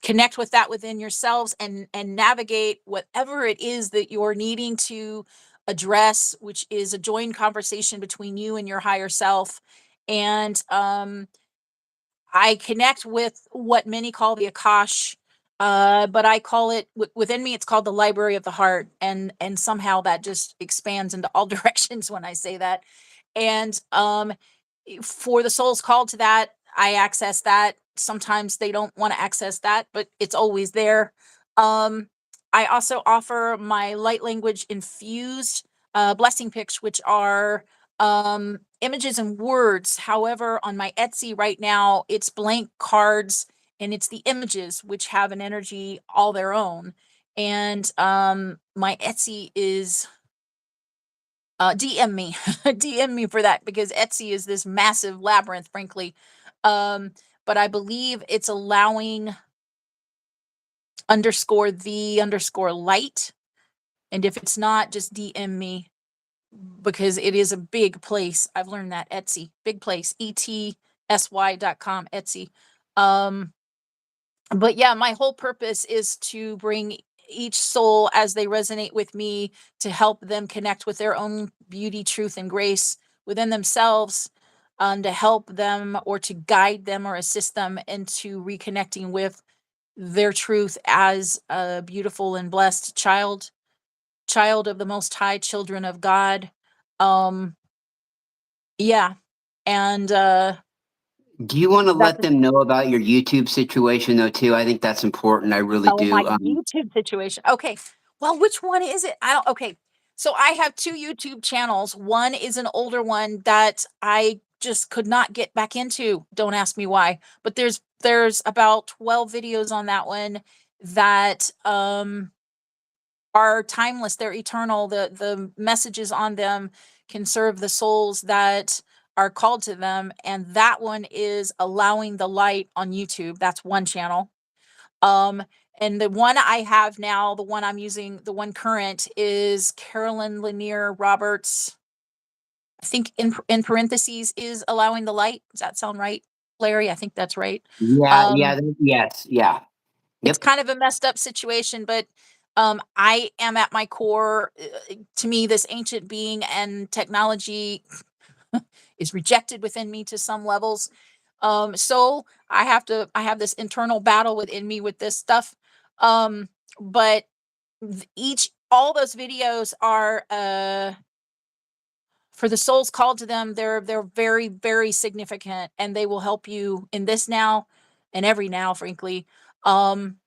connect with that within yourselves, and navigate whatever it is that you're needing to address, which is a joint conversation between you and your higher self. And I connect with what many call the Akash, but I call it within me. It's called the Library of the Heart, and somehow that just expands into all directions when I say that. And for the souls called to that, I access that. Sometimes they don't want to access that, but it's always there. Um, I also offer my light language infused blessing pics, which are images and words. However, on my Etsy right now, it's blank cards, and it's the images which have an energy all their own. And my Etsy is DM me, DM me for that, because Etsy is this massive labyrinth, frankly. Um, but I believe it's allowing underscore the underscore light. And if it's not, just DM me, because it is a big place. I've learned that Etsy, big place, etsy.com, Etsy. Um, but yeah, my whole purpose is to bring each soul as they resonate with me, to help them connect with their own beauty, truth, and grace within themselves, to help them or to guide them or assist them into reconnecting with their truth as a beautiful and blessed child of the most high, children of God. Um, yeah. And Do you want to that's let them know about your YouTube situation though too? I think that's important. I really Oh, my do. YouTube situation. Okay. Well, which one is it? I don't okay. So I have 2 YouTube channels. One is an older one that I just could not get back into. Don't ask me why. But there's about 12 videos on that one that are timeless. They're eternal. The messages on them can serve the souls that are called to them, and that one is Allowing the Light on YouTube. That's one channel. Um, and the one I have now, the one I'm using, the one current is Carolyn Lanier Roberts. I think in parentheses is Allowing the Light. Does that sound right, Larry? I think that's right. Yeah, yeah, Um, yes, yeah, it's yep. kind of a messed up situation, but I am at my core. To me, this ancient being and technology is rejected within me to some levels. So I have this internal battle within me with this stuff. Um, but all those videos are for the souls called to them, they're very, very significant, and they will help you in this now and every now, frankly. Um,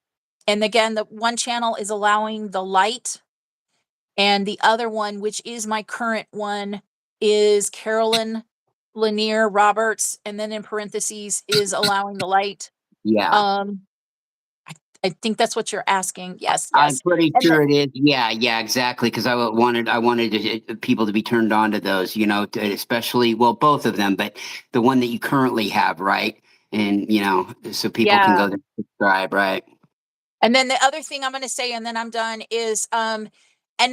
and again, the one channel is allowing the light, and the other one, which is my current one, is Carolyn Lanier Roberts, and then in parentheses is allowing the light. Yeah. Um, I, I think that's what you're asking. Yes, I'm yes. pretty And sure it is. Yeah, yeah, exactly. Because people to be turned on to those, especially, well, both of them, but the one that you currently have, right? And so people can yeah. go there and subscribe, right? And then the other thing I'm going to say, and then I'm done, is and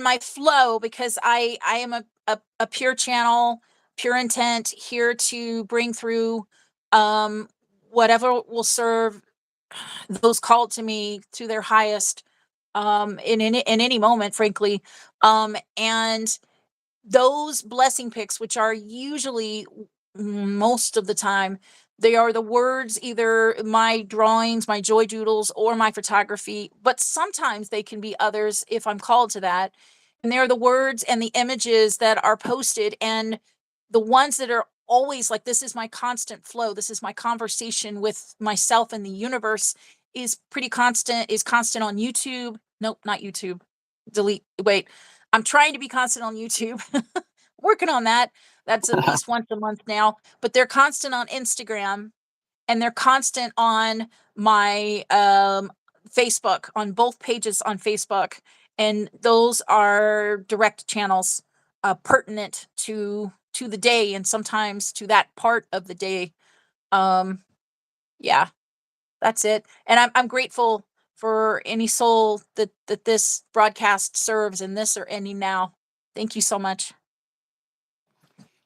my flow, because I am a pure channel, pure intent, here to bring through um whatever will serve those called to me to their highest in any moment, frankly. And those blessing picks, which are usually most of the time, they are the words, either my drawings, my joy doodles, or my photography, but sometimes they can be others if I'm called to that. And they're the words and the images that are posted, and the ones that are always like, this is my constant flow, this is my conversation with myself and the universe, is constant on YouTube. Nope, not YouTube. Delete. Wait, I'm trying to be constant on YouTube. Working on that. That's at least once a month now. But they're constant on Instagram, and they're constant on my Facebook, on both pages on Facebook. And those are direct channels, pertinent to the day, and sometimes to that part of the day. Um, yeah, that's it. And I'm grateful for any soul that this broadcast serves, and this are ending now. Thank you so much.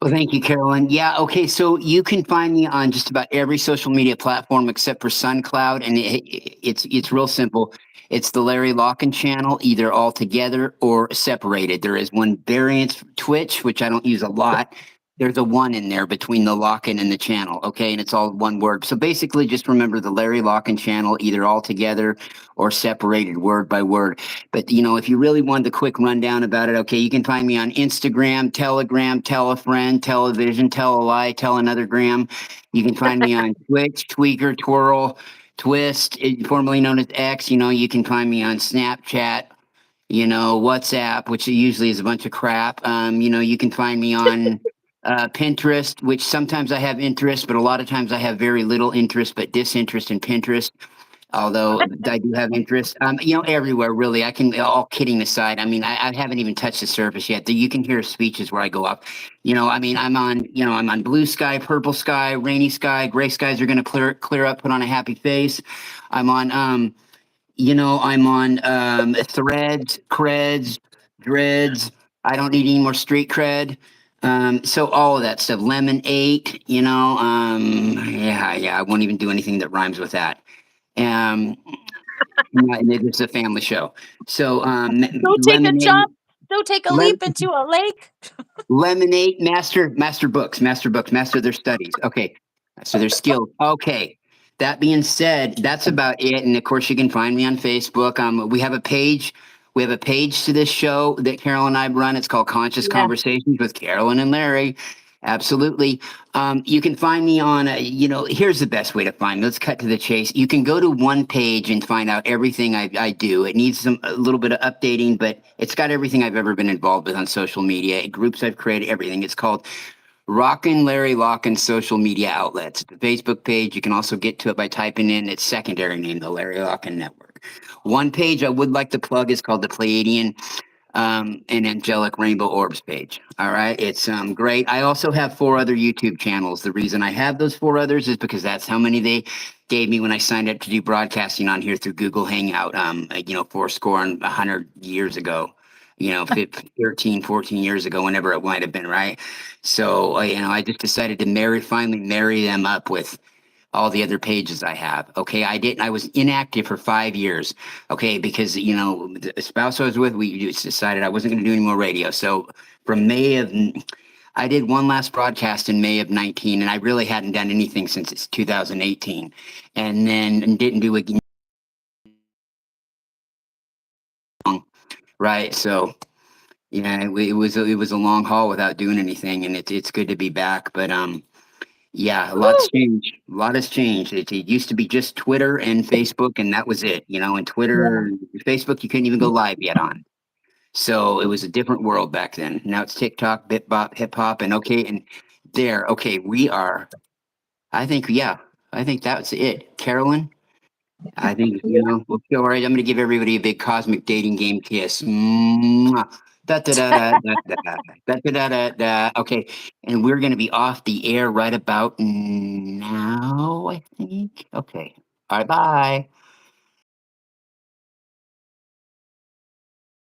Well, thank you, Carolyn. Yeah, okay, so you can find me on just about every social media platform except for SunCloud, and it's real simple. It's the Larry Locken channel, either all together or separated. There is one variant, Twitch, which I don't use a lot. There's a one in there between the Locken and the channel, okay, and it's all one word. So basically, just remember the Larry Locken channel, either all together or separated, word by word. But if you really want the quick rundown about it, okay, you can find me on Instagram, Telegram, tell a friend, television, tell a lie, tell another gram. You can find me on Twitch, Tweaker, Twirl, Twist, formerly known as X. You can find me on Snapchat, WhatsApp, which usually is a bunch of crap. You can find me on Pinterest, which sometimes I have interest, but a lot of times I have very little interest, but disinterest in Pinterest, although I do have interest. Everywhere really. I can, all kidding aside. I mean, I haven't even touched the surface yet. You can hear speeches where I go up. I mean, I'm on blue sky, purple sky, rainy sky, gray skies are going to clear up, put on a happy face. I'm on, I'm on threads, creds, dreads. I don't need any more street cred. So all of that stuff, lemon eight, yeah, I won't even do anything that rhymes with that. Um, it's a family show. So Go take a lemonade, jump. Go take a lem- leap into a lake. lemonade, master their studies. Okay, so their skills. Okay. That being said, that's about it. And of course, you can find me on Facebook. We have a page. We have a page to this show that Carol and I run. It's called Conscious Yeah. Conversations with Carolyn and Larry. Absolutely. You can find me on, here's the best way to find me. Let's cut to the chase. You can go to one page and find out everything I do. It needs a little bit of updating, but it's got everything I've ever been involved with on social media, groups I've created, everything. It's called Rockin' Larry Locken Social Media Outlets. The Facebook page, you can also get to it by typing in its secondary name, the Larry Locken Network. One page I would like to plug is called the Pleiadian and Angelic Rainbow Orbs page. All right. It's great. I also have 4 other YouTube channels. The reason I have those 4 others is because that's how many they gave me when I signed up to do broadcasting on here through Google Hangout, 100 years ago, 13, 14 years ago, whenever it might have been, right? So, I just decided to finally marry them up with all the other pages I have. Okay. I was inactive for 5 years. Okay. Because, the spouse I was with, we just decided I wasn't going to do any more radio. So from May of I did one last broadcast in May of 19, and I really hadn't done anything since it's 2018, and then didn't do it right. So yeah, it was a long haul without doing anything, and it's good to be back. But yeah, a lot's Woo! changed. A lot has changed. It used to be just Twitter and Facebook, and that was it. And Yeah. Twitter, Facebook, you couldn't even go live yet on. So it was a different world back then. Now it's TikTok, Bitbop, hip hop, and okay, and there. Okay, we are. I think yeah. I think that's it, Carolyn. I think we'll feel all right. I'm going to give everybody a big cosmic dating game kiss. Mwah. Da da da da da da da da da da da. Okay, and we're going to be off the air right about now. I think. Okay. All right. Bye.